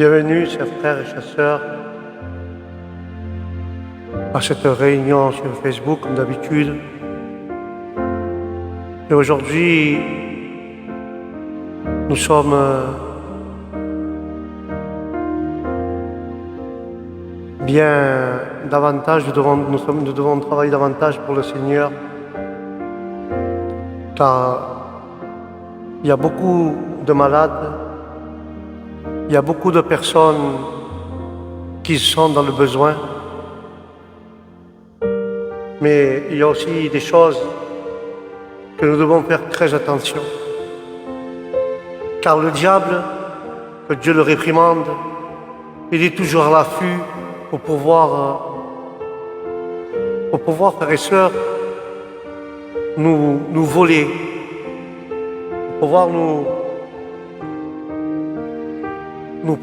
Bienvenue, chers frères et chers sœurs, à cette réunion sur Facebook, comme d'habitude. Et aujourd'hui, nous sommes bien davantage, nous devons travailler davantage pour le Seigneur, car il y a beaucoup de malades, il y a beaucoup de personnes qui sont dans le besoin, mais il y a aussi des choses que nous devons faire très attention. Car le diable, que Dieu le réprimande, il est toujours à l'affût pour pouvoir, frères et sœurs, nous voler, pour pouvoir nous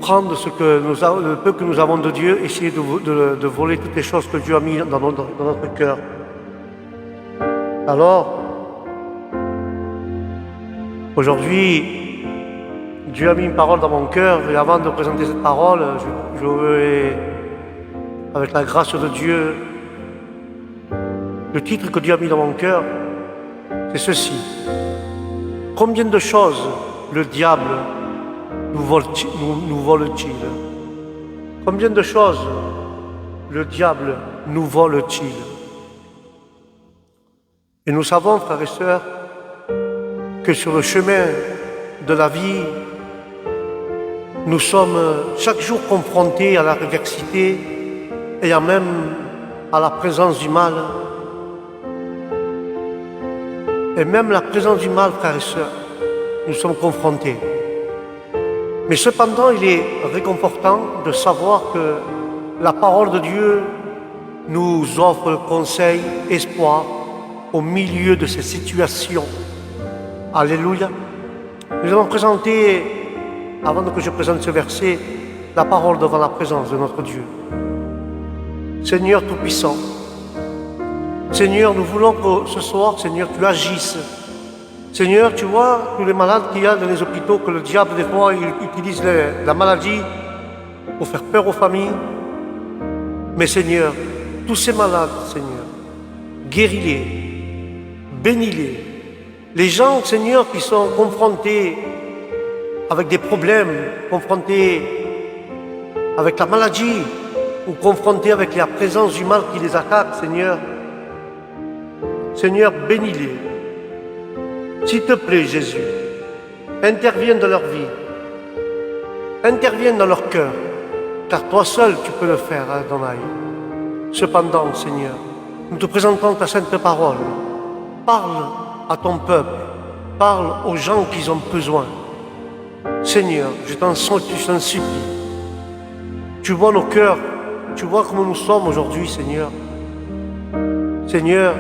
prendre le peu que nous avons de Dieu, essayer de voler toutes les choses que Dieu a mis dans notre cœur. Alors, aujourd'hui, Dieu a mis une parole dans mon cœur, et avant de présenter cette parole, je vais, avec la grâce de Dieu, le titre que Dieu a mis dans mon cœur, c'est ceci. Combien de choses le diable nous vole-t-il? Combien de choses le diable nous vole-t-il? Et nous savons, frères et sœurs, que sur le chemin de la vie, nous sommes chaque jour confrontés à la adversité et même à la présence du mal. Et même la présence du mal, frères et sœurs, nous sommes confrontés. Mais cependant, il est réconfortant de savoir que la parole de Dieu nous offre le conseil, espoir, au milieu de ces situations. Alléluia. Nous allons présenter, avant que je présente ce verset, la parole devant la présence de notre Dieu. Seigneur Tout-Puissant, Seigneur, nous voulons que ce soir, Seigneur, tu agisses. Seigneur, tu vois tous les malades qu'il y a dans les hôpitaux, que le diable, des fois, il utilise la maladie pour faire peur aux familles. Mais Seigneur, tous ces malades, Seigneur, guéris-les, bénis-les. Les gens, Seigneur, qui sont confrontés avec des problèmes, confrontés avec la maladie, ou confrontés avec la présence du mal qui les attaque, Seigneur, bénis-les. S'il te plaît, Jésus, interviens dans leur vie, interviens dans leur cœur, car toi seul tu peux le faire, Adonai. Cependant, Seigneur, nous te présentons ta sainte parole. Parle à ton peuple, parle aux gens qui ont besoin. Seigneur, je t'en supplie. Tu vois nos cœurs, tu vois comment nous sommes aujourd'hui, Seigneur. Seigneur,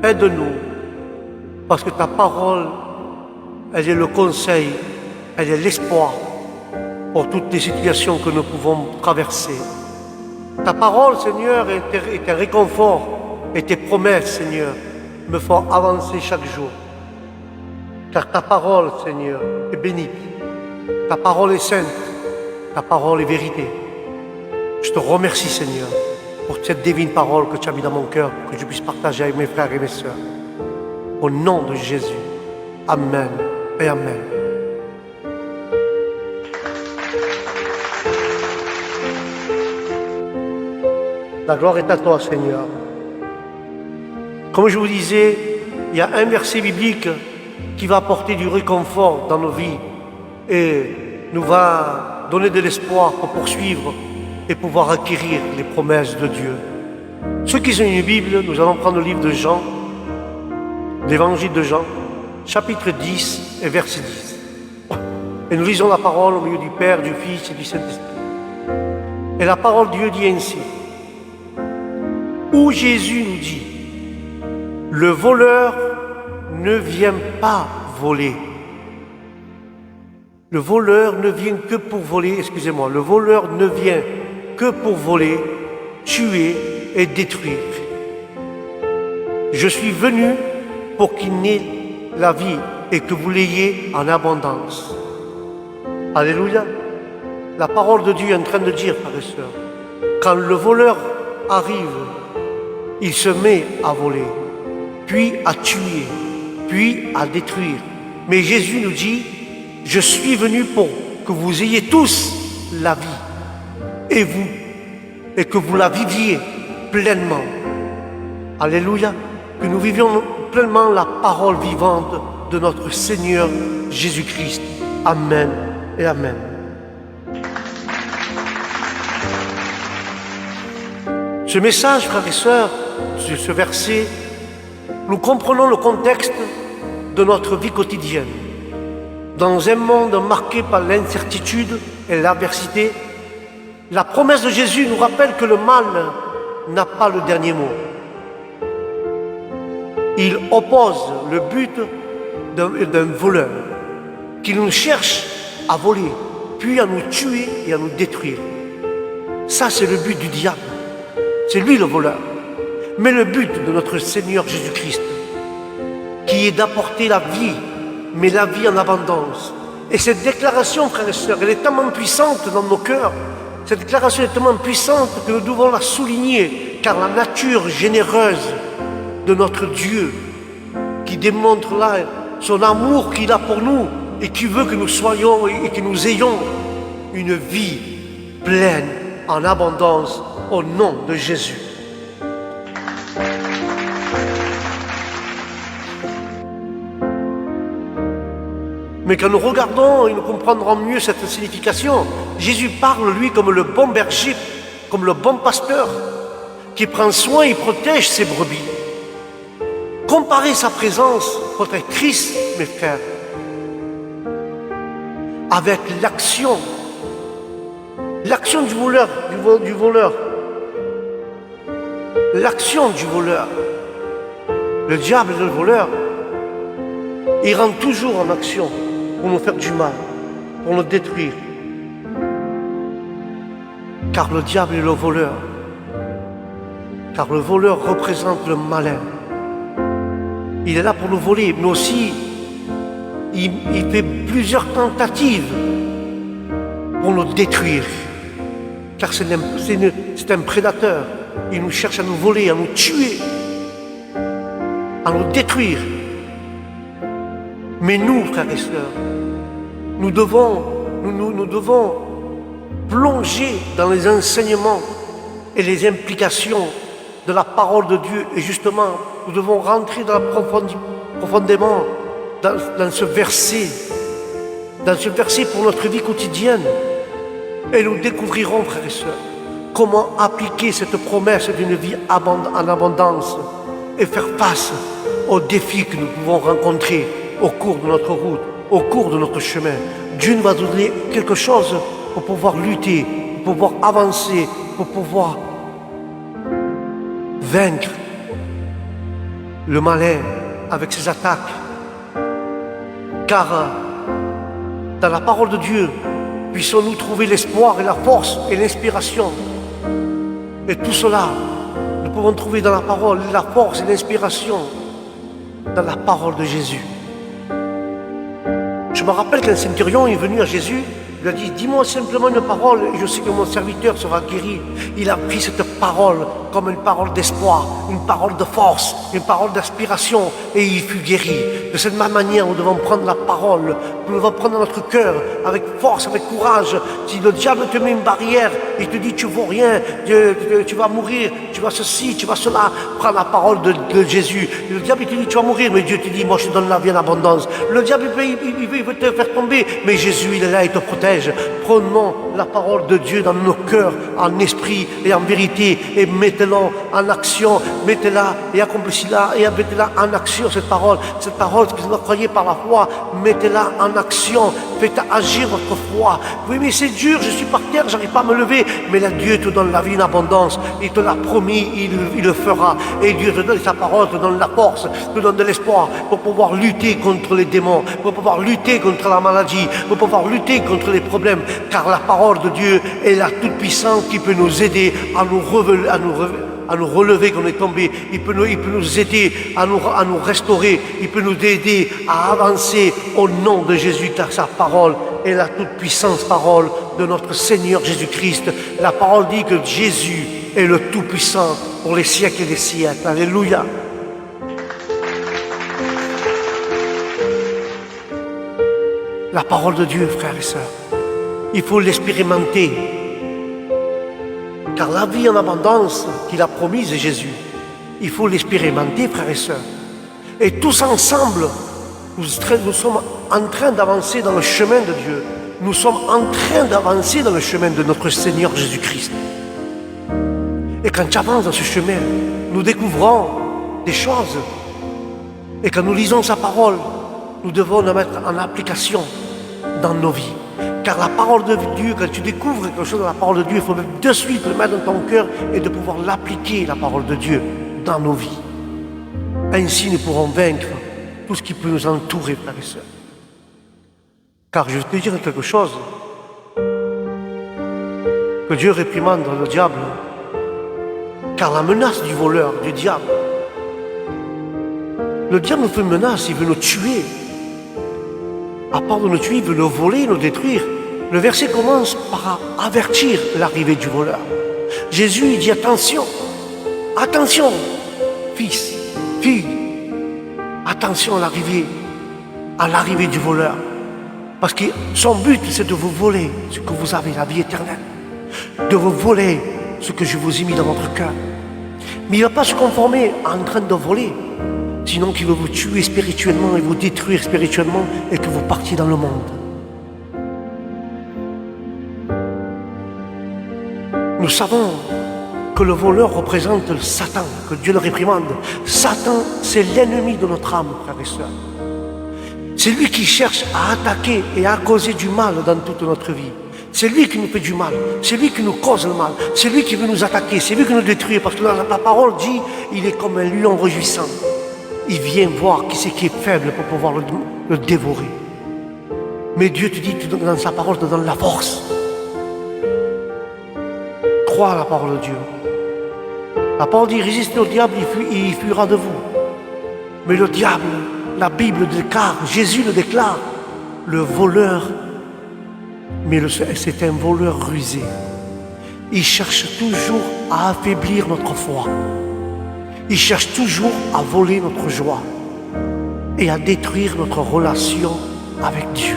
aide-nous. Parce que ta parole, elle est le conseil, elle est l'espoir pour toutes les situations que nous pouvons traverser. Ta parole, Seigneur, est un réconfort et tes promesses, Seigneur, me font avancer chaque jour. Car ta parole, Seigneur, est bénie. Ta parole est sainte. Ta parole est vérité. Je te remercie, Seigneur, pour cette divine parole que tu as mis dans mon cœur, pour que je puisse partager avec mes frères et mes sœurs. Au nom de Jésus. Amen et Amen. La gloire est à toi, Seigneur. Comme je vous disais, il y a un verset biblique qui va apporter du réconfort dans nos vies et nous va donner de l'espoir pour poursuivre et pouvoir acquérir les promesses de Dieu. Ceux qui ont une Bible, nous allons prendre le livre de Jean, l'évangile de Jean, chapitre 10 et verset 10. Et nous lisons la parole au milieu du Père, du Fils et du Saint-Esprit. Et la parole de Dieu dit ainsi, où Jésus nous dit, le voleur ne vient pas voler. Le voleur ne vient que pour voler, le voleur ne vient que pour voler, tuer et détruire. Je suis venu pour qu'il n'ait la vie et que vous l'ayez en abondance. Alléluia. La parole de Dieu est en train de dire, frères et sœurs, quand le voleur arrive, il se met à voler, puis à tuer, puis à détruire. Mais Jésus nous dit, je suis venu pour que vous ayez tous la vie, et que vous la viviez pleinement. Alléluia, que nous vivions pleinement la parole vivante de notre Seigneur Jésus-Christ. Amen et Amen. Ce message, frères et sœurs, ce verset, nous comprenons le contexte de notre vie quotidienne. Dans un monde marqué par l'incertitude et l'adversité, la promesse de Jésus nous rappelle que le mal n'a pas le dernier mot. Il oppose le but d'un voleur qui nous cherche à voler, puis à nous tuer et à nous détruire. Ça, c'est le but du diable. C'est lui le voleur. Mais le but de notre Seigneur Jésus-Christ, qui est d'apporter la vie, mais la vie en abondance. Et cette déclaration, frères et sœurs, elle est tellement puissante dans nos cœurs. Cette déclaration est tellement puissante que nous devons la souligner, car la nature généreuse de notre Dieu, qui démontre là son amour qu'il a pour nous et qui veut que nous soyons et que nous ayons une vie pleine, en abondance, au nom de Jésus. Mais quand nous regardons et nous comprendrons mieux cette signification, Jésus parle, lui, comme le bon berger, comme le bon pasteur, qui prend soin et protège ses brebis. Comparer sa présence, votre Christ, mes frères, avec l'action du voleur, l'action du voleur. Le diable est le voleur. Il rentre toujours en action pour nous faire du mal, pour nous détruire. Car le diable est le voleur. Car le voleur représente le malin. Il est là pour nous voler, mais aussi il fait plusieurs tentatives pour nous détruire. Car c'est un prédateur. Il nous cherche à nous voler, à nous tuer, à nous détruire. Mais nous, frères et sœurs, nous devons plonger dans les enseignements et les implications de la parole de Dieu. Et justement, nous devons rentrer profondément dans ce verset pour notre vie quotidienne. Et nous découvrirons, frères et sœurs, comment appliquer cette promesse d'une vie en abondance et faire face aux défis que nous pouvons rencontrer au cours de notre route, au cours de notre chemin. Dieu nous va donner quelque chose pour pouvoir lutter, pour pouvoir avancer, pour pouvoir vaincre le malin avec ses attaques. Car dans la parole de Dieu, puissons-nous trouver l'espoir et la force et l'inspiration. Et tout cela, nous pouvons trouver dans la parole la force et l'inspiration dans la parole de Jésus. Je me rappelle qu'un centurion est venu à Jésus, il lui a dit, dis-moi simplement une parole et je sais que mon serviteur sera guéri. Il a pris cette parole comme une parole d'espoir, une parole de force, une parole d'inspiration et il fut guéri. De cette même manière, nous devons prendre la parole, nous devons prendre notre cœur avec force, avec courage. Si le diable te met une barrière, il te dit tu ne vaux rien, tu vas mourir, tu vas ceci, tu vas cela, prends la parole de Jésus. Le diable il te dit tu vas mourir, mais Dieu te dit moi je te donne la vie en abondance. Le diable il veut te faire tomber, mais Jésus il est là, il te protège. Prenons la parole de Dieu dans nos cœurs, en esprit et en vérité, et mettez-la en action, mettez-la et accomplissez-la et mettez-la en action, cette parole que vous croyez par la foi, mettez-la en action, faites agir votre foi. Oui, mais c'est dur, je suis par terre, j'arrive pas à me lever, mais là Dieu te donne la vie en abondance, il te l'a promis, il le fera, et Dieu te donne sa parole, te donne la force, te donne de l'espoir pour pouvoir lutter contre les démons, pour pouvoir lutter contre la maladie, pour pouvoir lutter contre les problèmes, car la parole de Dieu est la toute-puissante qui peut nous aider à nous relever quand on est tombé. Il peut nous aider à nous restaurer. Il peut nous aider à avancer au nom de Jésus, car sa parole est la toute-puissante parole de notre Seigneur Jésus-Christ. La parole dit que Jésus est le Tout-Puissant pour les siècles et des siècles. Alléluia. La parole de Dieu, frères et sœurs, il faut l'expérimenter. Car la vie en abondance qu'il a promise Jésus, il faut l'expérimenter, frères et sœurs. Et tous ensemble, nous sommes en train d'avancer dans le chemin de Dieu. Nous sommes en train d'avancer dans le chemin de notre Seigneur Jésus-Christ. Et quand tu avances dans ce chemin, nous découvrons des choses. Et quand nous lisons sa parole, nous devons la mettre en application dans nos vies. Car la parole de Dieu, quand tu découvres quelque chose dans la parole de Dieu, il faut même de suite le mettre dans ton cœur et de pouvoir l'appliquer, la parole de Dieu, dans nos vies. Ainsi, nous pourrons vaincre tout ce qui peut nous entourer, frères et sœurs. Car je vais te dire quelque chose, que Dieu réprimande le diable, car la menace du voleur, du diable, le diable nous fait une menace, il veut nous tuer. À part de nous tuer, il veut nous voler, nous détruire. Le verset commence par avertir l'arrivée du voleur. Jésus il dit attention, attention, fils, fille, attention à l'arrivée du voleur. Parce que son but, c'est de vous voler ce que vous avez, la vie éternelle. De vous voler ce que je vous ai mis dans votre cœur. Mais il ne va pas se conformer en train de voler. Sinon qu'il veut vous tuer spirituellement et vous détruire spirituellement et que vous partiez dans le monde. Nous savons que le voleur représente le Satan, que Dieu le réprimande. Satan, c'est l'ennemi de notre âme, frères et sœurs. C'est lui qui cherche à attaquer et à causer du mal dans toute notre vie. C'est lui qui nous fait du mal, c'est lui qui nous cause le mal, c'est lui qui veut nous attaquer, c'est lui qui nous détruit. Parce que la parole dit, il est comme un lion rugissant. Il vient voir qui c'est qui est faible pour pouvoir le dévorer. Mais Dieu te dit, dans sa parole, te donne la force. Crois à la parole de Dieu. La parole dit, résistez au diable, il fuira de vous. Mais le diable, la Bible déclare, Jésus le déclare, le voleur, mais c'est un voleur rusé. Il cherche toujours à affaiblir notre foi. Il cherche toujours à voler notre joie et à détruire notre relation avec Dieu.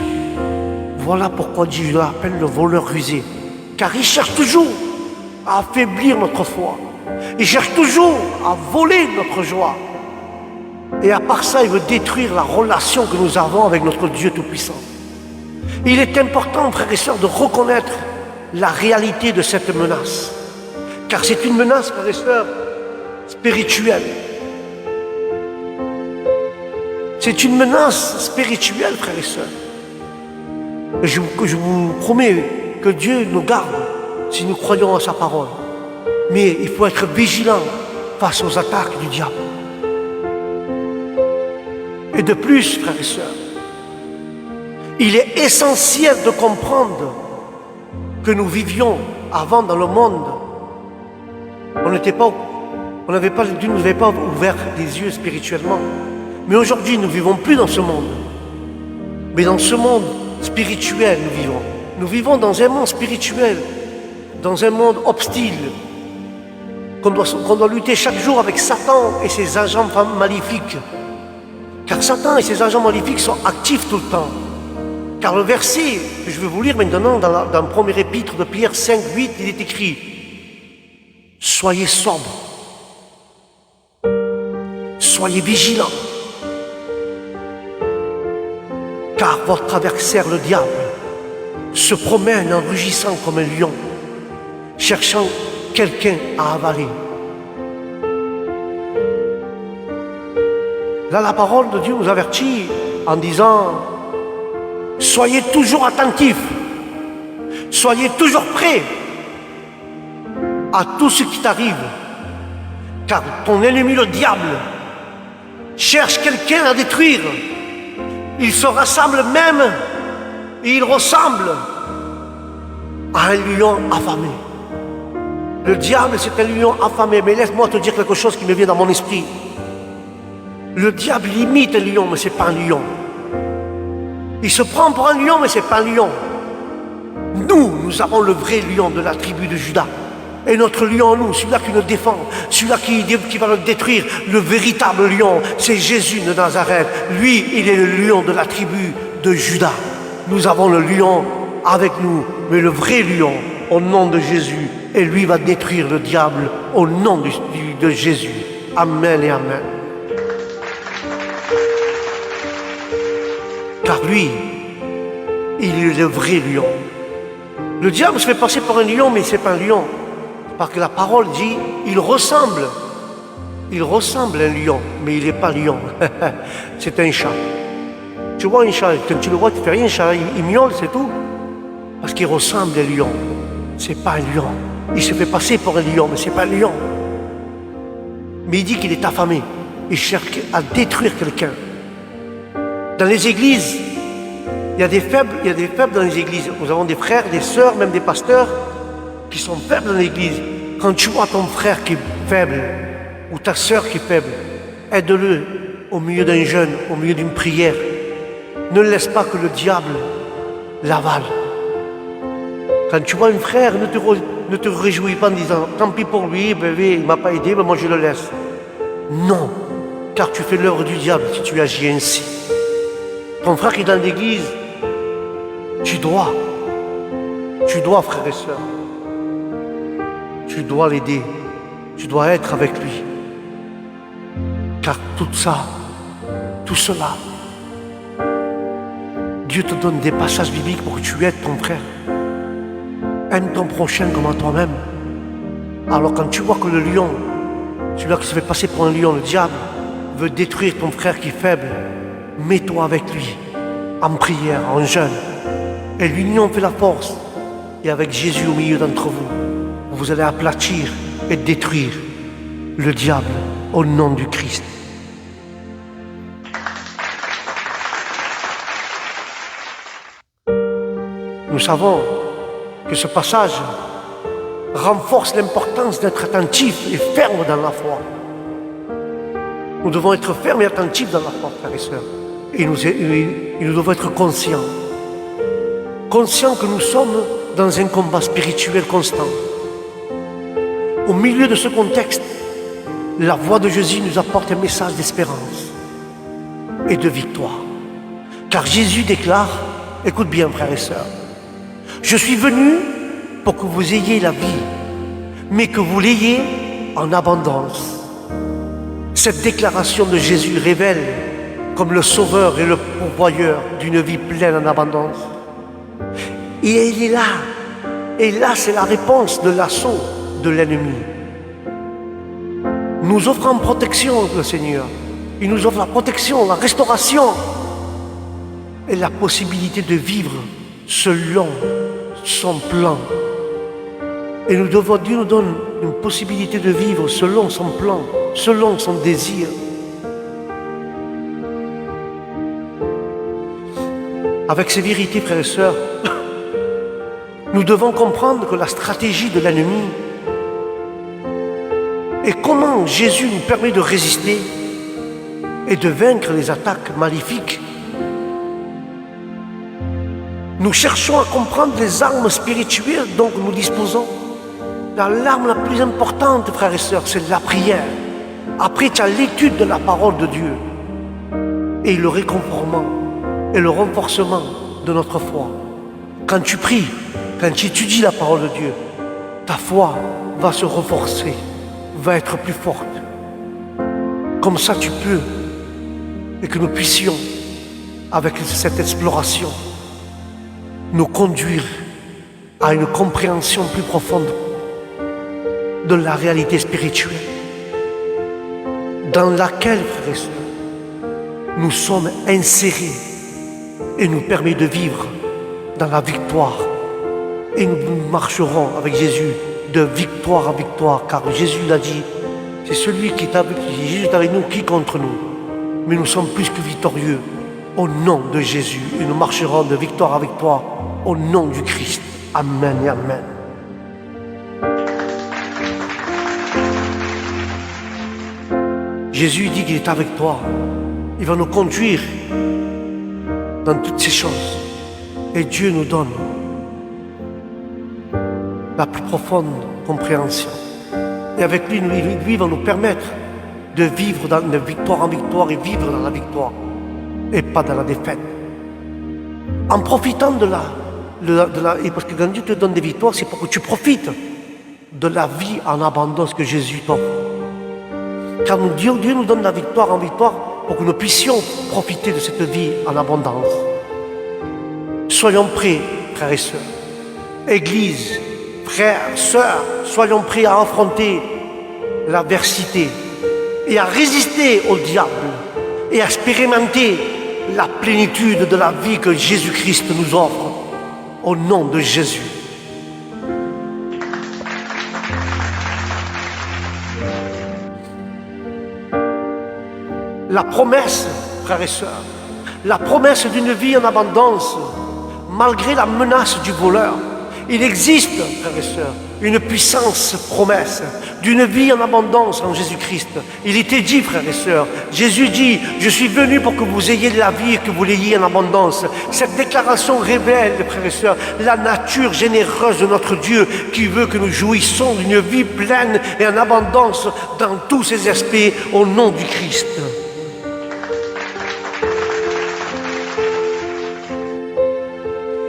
Voilà pourquoi Dieu l'appelle le voleur rusé. Car il cherche toujours à affaiblir notre foi. Il cherche toujours à voler notre joie. Et à part ça, il veut détruire la relation que nous avons avec notre Dieu Tout-Puissant. Il est important, frères et sœurs, de reconnaître la réalité de cette menace. Car c'est une menace, frères et sœurs, spirituelle. C'est une menace spirituelle, frères et sœurs. Et je vous promets que Dieu nous garde si nous croyons à sa parole. Mais il faut être vigilant face aux attaques du diable. Et de plus, frères et sœurs, il est essentiel de comprendre que nous vivions avant dans le monde. Dieu ne nous avait pas ouvert les yeux spirituellement. Mais aujourd'hui, nous ne vivons plus dans ce monde. Mais dans ce monde spirituel, nous vivons. Nous vivons dans un monde spirituel, dans un monde hostile, qu'on doit lutter chaque jour avec Satan et ses agents maléfiques. Car Satan et ses agents maléfiques sont actifs tout le temps. Car le verset que je vais vous lire maintenant dans le premier épître de Pierre 5, 8, il est écrit « Soyez sobres, soyez vigilants, car votre adversaire, le diable, se promène en rugissant comme un lion, cherchant quelqu'un à avaler. » Là, la parole de Dieu nous avertit en disant « Soyez toujours attentifs, soyez toujours prêts à tout ce qui t'arrive, car ton ennemi, le diable, cherche quelqu'un à détruire. Il se rassemble même et il ressemble à un lion affamé. » Le diable, c'est un lion affamé, mais laisse-moi te dire quelque chose qui me vient dans mon esprit. Le diable imite un lion, mais ce n'est pas un lion. Il se prend pour un lion, mais c'est pas un lion. Nous avons le vrai lion de la tribu de Juda. Et notre lion, nous, celui-là qui nous défend, celui-là qui va le détruire, le véritable lion, c'est Jésus de Nazareth. Lui, il est le lion de la tribu de Juda. Nous avons le lion avec nous, mais le vrai lion, au nom de Jésus. Et lui va détruire le diable au nom de Jésus. Amen et amen. Car lui, il est le vrai lion. Le diable se fait passer pour un lion, mais c'est pas un lion. Parce que la parole dit, il ressemble à un lion, mais il n'est pas lion. C'est un chat. Tu vois un chat, quand tu le vois, tu fais rien, un chat, il miaule, c'est tout. Parce qu'il ressemble à un lion. C'est pas un lion. Il se fait passer pour un lion, mais c'est pas un lion. Mais il dit qu'il est affamé. Il cherche à détruire quelqu'un. Dans les églises, il y a des faibles dans les églises. Nous avons des frères, des sœurs, même des pasteurs qui sont faibles dans l'église. Quand tu vois ton frère qui est faible ou ta sœur qui est faible, aide-le au milieu d'un jeûne, au milieu d'une prière. Ne laisse pas que le diable l'avale. Quand tu vois un frère, ne te réjouis pas en disant « Tant pis pour lui, bébé, il ne m'a pas aidé, mais moi je le laisse. » Non, car tu fais l'œuvre du diable si tu agis ainsi. Ton frère qui est dans l'église, tu dois, frères et sœurs, tu dois l'aider, tu dois être avec lui. Car tout cela, Dieu te donne des passages bibliques pour que tu aides ton frère. Aime ton prochain comme à toi-même. Alors quand tu vois que le lion, celui-là qui se fait passer pour un lion, le diable, veut détruire ton frère qui est faible, mets-toi avec lui, en prière, en jeûne. Et l'union fait la force. Et avec Jésus au milieu d'entre vous, vous allez aplatir et détruire le diable au nom du Christ. Nous savons que ce passage renforce l'importance d'être attentif et ferme dans la foi. Nous devons être fermes et attentifs dans la foi, frères et sœurs. Et nous devons être conscients que nous sommes dans un combat spirituel constant. Au milieu de ce contexte, la voix de Jésus nous apporte un message d'espérance et de victoire. Car Jésus déclare, écoute bien frères et sœurs, je suis venu pour que vous ayez la vie, mais que vous l'ayez en abondance. Cette déclaration de Jésus révèle comme le sauveur et le pourvoyeur d'une vie pleine en abondance. Et il est là. Et là, c'est la réponse de l'assaut de l'ennemi. Nous offre en protection le Seigneur. Il nous offre la protection, la restauration et la possibilité de vivre selon son plan. Et Dieu nous donne une possibilité de vivre selon son plan, selon son désir. Avec ces vérités, frères et sœurs, nous devons comprendre que la stratégie de l'ennemi et comment Jésus nous permet de résister et de vaincre les attaques maléfiques. Nous cherchons à comprendre les armes spirituelles dont nous disposons. L'arme la plus importante, frères et sœurs, c'est la prière. Après, tu as l'étude de la parole de Dieu et le réconfortement et le renforcement de notre foi. Quand tu pries, quand tu étudies la parole de Dieu, ta foi va se renforcer, va être plus forte. Comme ça, tu peux, et que nous puissions, avec cette exploration, nous conduire à une compréhension plus profonde de la réalité spirituelle dans laquelle, frères et sœurs, nous sommes insérés et nous permet de vivre dans la victoire. Et nous marcherons avec Jésus de victoire en victoire, car Jésus l'a dit, c'est celui qui est avec nous, Jésus est avec nous, qui contre nous. Mais nous sommes plus que victorieux au nom de Jésus. Et nous marcherons de victoire en victoire au nom du Christ. Amen et amen. Jésus dit qu'il est avec toi. Il va nous conduire dans toutes ces choses. Et Dieu nous donne la plus profonde compréhension. Et avec lui, lui va nous permettre de vivre de victoire en victoire et vivre dans la victoire et pas dans la défaite. En profitant et parce que quand Dieu te donne des victoires, c'est pour que tu profites de la vie en abondance que Jésus t'offre. Car Dieu nous donne la victoire en victoire pour que nous puissions profiter de cette vie en abondance. Soyons prêts, frères et sœurs. Église, frères, sœurs, soyons prêts à affronter l'adversité et à résister au diable et à expérimenter la plénitude de la vie que Jésus-Christ nous offre au nom de Jésus. La promesse, frères et sœurs, la promesse d'une vie en abondance, malgré la menace du voleur, il existe, frères et sœurs, une puissance promesse d'une vie en abondance en Jésus-Christ. Il était dit, frères et sœurs, Jésus dit, je suis venu pour que vous ayez de la vie et que vous l'ayez en abondance. Cette déclaration révèle, frères et sœurs, la nature généreuse de notre Dieu qui veut que nous jouissons d'une vie pleine et en abondance dans tous ses aspects au nom du Christ.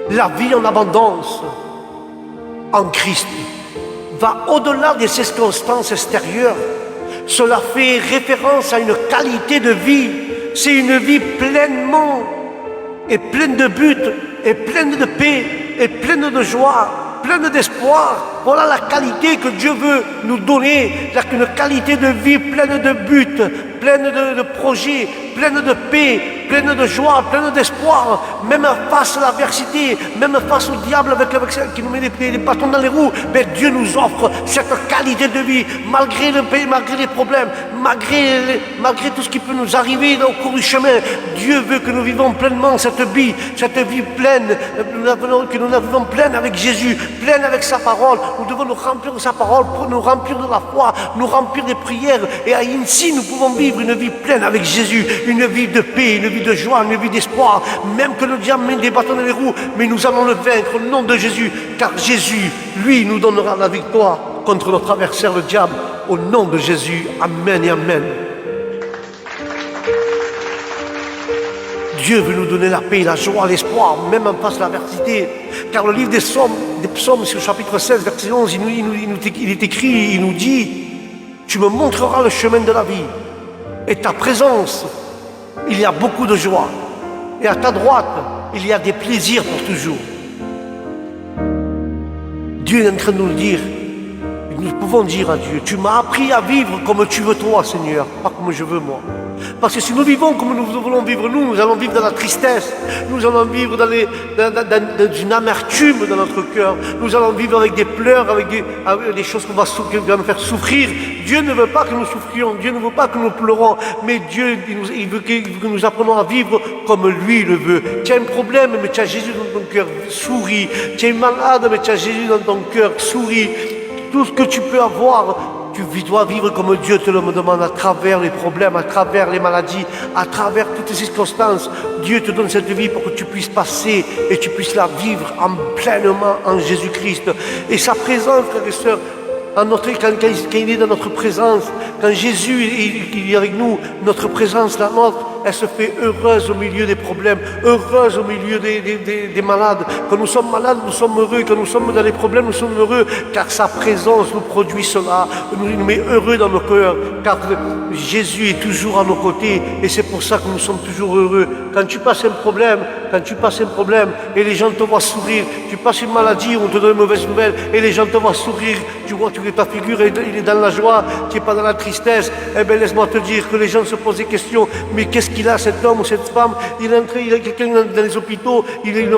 La vie en abondance en Christ va au-delà des circonstances extérieures. Cela fait référence à une qualité de vie. C'est une vie pleinement et pleine de buts et pleine de paix et pleine de joie, pleine d'espoir. Voilà la qualité que Dieu veut nous donner, une qualité de vie pleine de buts, pleine de projets, pleine de paix, pleine de joie, pleine d'espoir, même face à l'adversité, même face au diable qui nous met les bâtons dans les roues. Mais Dieu nous offre cette qualité de vie, malgré le pays, malgré les problèmes, malgré tout ce qui peut nous arriver au cours du chemin. Dieu veut que nous vivons pleinement cette vie pleine, que nous la vivons pleine avec Jésus, pleine avec sa parole. Nous devons nous remplir de sa parole, pour nous remplir de la foi, nous remplir des prières. Et ainsi, nous pouvons vivre une vie pleine avec Jésus, une vie de paix, une vie de joie, une vie d'espoir. Même que le diable mène des bâtons dans les roues, mais nous allons le vaincre au nom de Jésus. Car Jésus, lui, nous donnera la victoire contre notre adversaire, le diable. Au nom de Jésus, amen et amen. Dieu veut nous donner la paix, la joie, l'espoir, même en face de l'adversité. Car le livre des psaumes, sur le chapitre 16, verset 11, il est écrit, il nous dit, tu me montreras le chemin de la vie. Et ta présence, il y a beaucoup de joie. Et à ta droite, il y a des plaisirs pour toujours. Dieu est en train de nous le dire. Nous pouvons dire à Dieu, tu m'as appris à vivre comme tu veux toi, Seigneur, pas comme je veux moi. Parce que si nous vivons comme nous voulons vivre nous allons vivre dans la tristesse, nous allons vivre dans une amertume dans notre cœur, nous allons vivre avec des pleurs, avec des choses qui vont nous faire souffrir. Dieu ne veut pas que nous souffrions, Dieu ne veut pas que nous pleurons, mais Dieu il veut que nous apprenions à vivre comme lui le veut. Tu as un problème, mais tu as Jésus dans ton cœur, souris. Tu es malade, mais tu as Jésus dans ton cœur, souris. Tout ce que tu peux avoir, tu dois vivre comme Dieu te le demande, à travers les problèmes, à travers les maladies, à travers toutes les circonstances. Dieu te donne cette vie pour que tu puisses passer et tu puisses la vivre pleinement en Jésus-Christ. Et sa présence, frères et sœurs, quand il est dans notre présence, quand Jésus il est avec nous, notre présence, la nôtre, elle se fait heureuse au milieu des problèmes, heureuse au milieu des malades. Quand nous sommes malades, nous sommes heureux. Quand nous sommes dans les problèmes, nous sommes heureux. Car sa présence nous produit cela, nous met heureux dans nos cœurs. Car Jésus est toujours à nos côtés et c'est pour ça que nous sommes toujours heureux. Quand tu passes un problème, et les gens te voient sourire, tu passes une maladie, on te donne une mauvaise nouvelle et les gens te voient sourire, tu vois ta figure, il est dans la joie, tu n'es pas dans la tristesse. Eh bien, laisse-moi te dire que les gens se posent des questions. Mais qu'est-ce qu'il a, cet homme ou cette femme? Il a quelqu'un dans les hôpitaux, il a une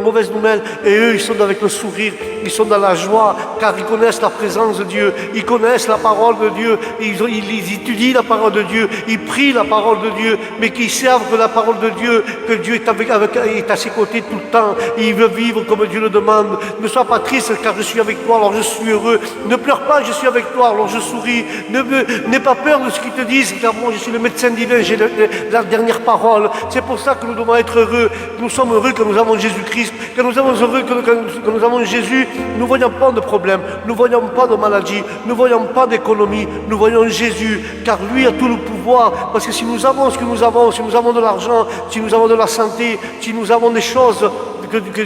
mauvaise nouvelle. Et eux, ils sont avec le sourire, ils sont dans la joie, car ils connaissent la présence de Dieu, ils connaissent la parole de Dieu, ils étudient la parole de Dieu, ils prient la parole de Dieu, mais qu'ils savent que la parole de Dieu, que Dieu est à ses côtés tout le temps. Il veut vivre comme Dieu le demande. Ne sois pas triste, car je suis avec toi, alors je suis heureux. Ne pleure pas, je suis avec toi, alors je souris. N'aie pas peur de ce qu'ils te disent, car moi je suis le médecin divin. privilège et la dernière parole. C'est pour ça que nous devons être heureux. Nous sommes heureux quand nous avons Jésus-Christ. Quand nous sommes heureux quand nous avons Jésus, nous ne voyons pas de problème, nous ne voyons pas de maladie, nous ne voyons pas d'économie, nous voyons Jésus, car lui a tout le pouvoir. Parce que si nous avons ce que nous avons, si nous avons de l'argent, si nous avons de la santé, si nous avons des choses,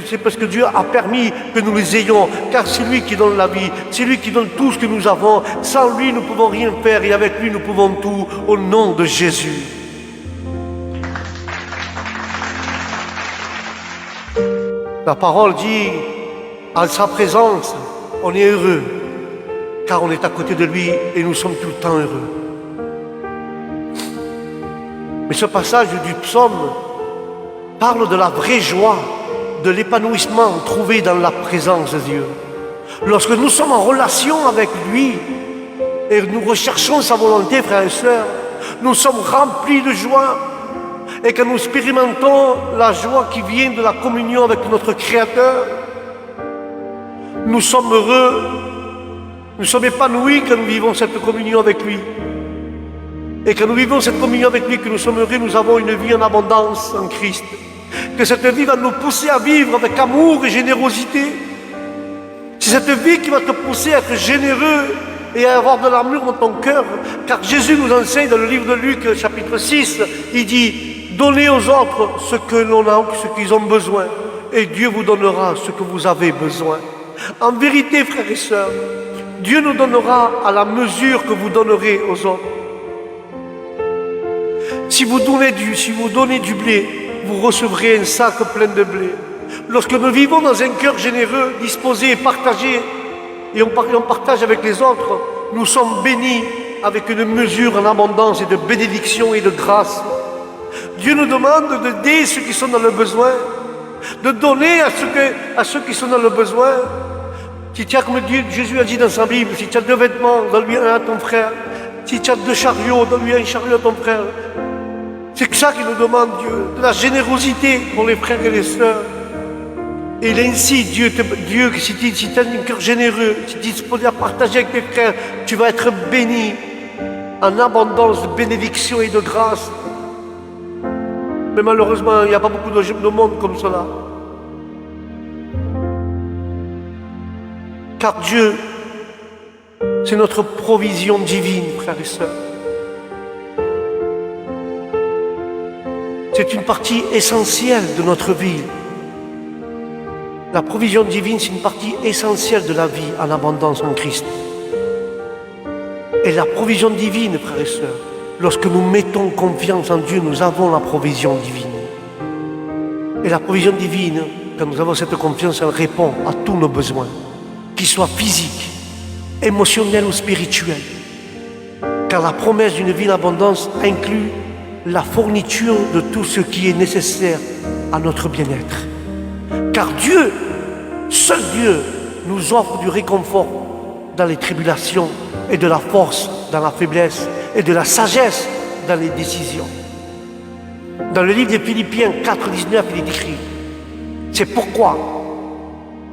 c'est parce que Dieu a permis que nous les ayons, car c'est lui qui donne la vie, c'est lui qui donne tout ce que nous avons. Sans lui, nous ne pouvons rien faire, et avec lui, nous pouvons tout, au nom de Jésus. La parole dit, en sa présence, on est heureux, car on est à côté de lui et nous sommes tout le temps heureux. Mais ce passage du psaume parle de la vraie joie, de l'épanouissement trouvé dans la présence de Dieu. Lorsque nous sommes en relation avec lui et nous recherchons sa volonté, frères et sœurs, nous sommes remplis de joie. Et quand nous expérimentons la joie qui vient de la communion avec notre Créateur, nous sommes heureux, nous sommes épanouis quand nous vivons cette communion avec lui. Et quand nous vivons cette communion avec lui, que nous sommes heureux, nous avons une vie en abondance en Christ. Que cette vie va nous pousser à vivre avec amour et générosité. C'est cette vie qui va te pousser à être généreux et à avoir de l'amour dans ton cœur. Car Jésus nous enseigne dans le livre de Luc, chapitre 6, il dit « Donnez aux autres ce que l'on a, ce qu'ils ont besoin, et Dieu vous donnera ce que vous avez besoin. » En vérité, frères et sœurs, Dieu nous donnera à la mesure que vous donnerez aux autres. Si vous donnez du blé, vous recevrez un sac plein de blé. Lorsque nous vivons dans un cœur généreux, disposé et partagé, et on partage avec les autres, nous sommes bénis avec une mesure en abondance et de bénédiction et de grâce. Dieu nous demande d'aider ceux qui sont dans le besoin, de donner à ceux qui sont dans le besoin. Si tu as, comme Jésus a dit dans sa Bible, si tu as 2 vêtements, donne-lui un à ton frère. Si tu as 2 chariots, donne-lui un chariot à ton frère. C'est ça qu'il nous demande, Dieu, de la générosité pour les frères et les sœurs. Et ainsi, Dieu, que si tu as un cœur généreux, si tu es disposé à partager avec tes frères, tu vas être béni en abondance de bénédiction et de grâce. Mais malheureusement, il n'y a pas beaucoup de monde comme cela. Car Dieu, c'est notre provision divine, frères et sœurs. C'est une partie essentielle de notre vie. La provision divine, c'est une partie essentielle de la vie en abondance en Christ. Et la provision divine, frères et sœurs, lorsque nous mettons confiance en Dieu, nous avons la provision divine. Et la provision divine, quand nous avons cette confiance, elle répond à tous nos besoins, qu'ils soient physiques, émotionnels ou spirituels. Car la promesse d'une vie en abondance inclut la fourniture de tout ce qui est nécessaire à notre bien-être. Car Dieu, seul Dieu, nous offre du réconfort dans les tribulations et de la force dans la faiblesse et de la sagesse dans les décisions. Dans le livre des Philippiens 4,19, il est écrit « C'est pourquoi,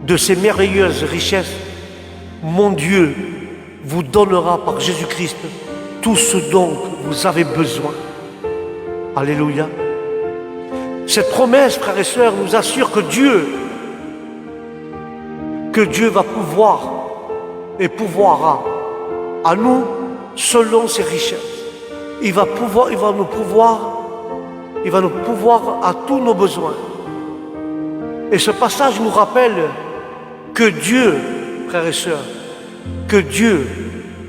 de ces merveilleuses richesses, mon Dieu vous donnera par Jésus-Christ tout ce dont vous avez besoin. » Alléluia. Cette promesse, frères et sœurs, nous assure que Dieu va pouvoir et pourvoira à nous selon ses richesses. Il va nous pouvoir à tous nos besoins. Et ce passage nous rappelle que Dieu, frères et sœurs, que Dieu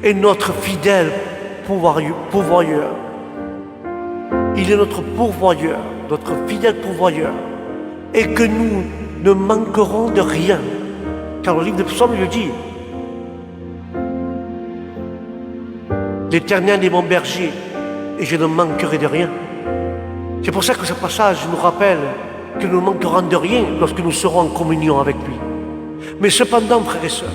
est notre fidèle pourvoyeur. Il est notre pourvoyeur, notre fidèle pourvoyeur, et que nous ne manquerons de rien. Car le livre de Psaume le dit. L'Éternel est mon berger, et je ne manquerai de rien. C'est pour ça que ce passage nous rappelle que nous ne manquerons de rien lorsque nous serons en communion avec lui. Mais cependant, frères et sœurs,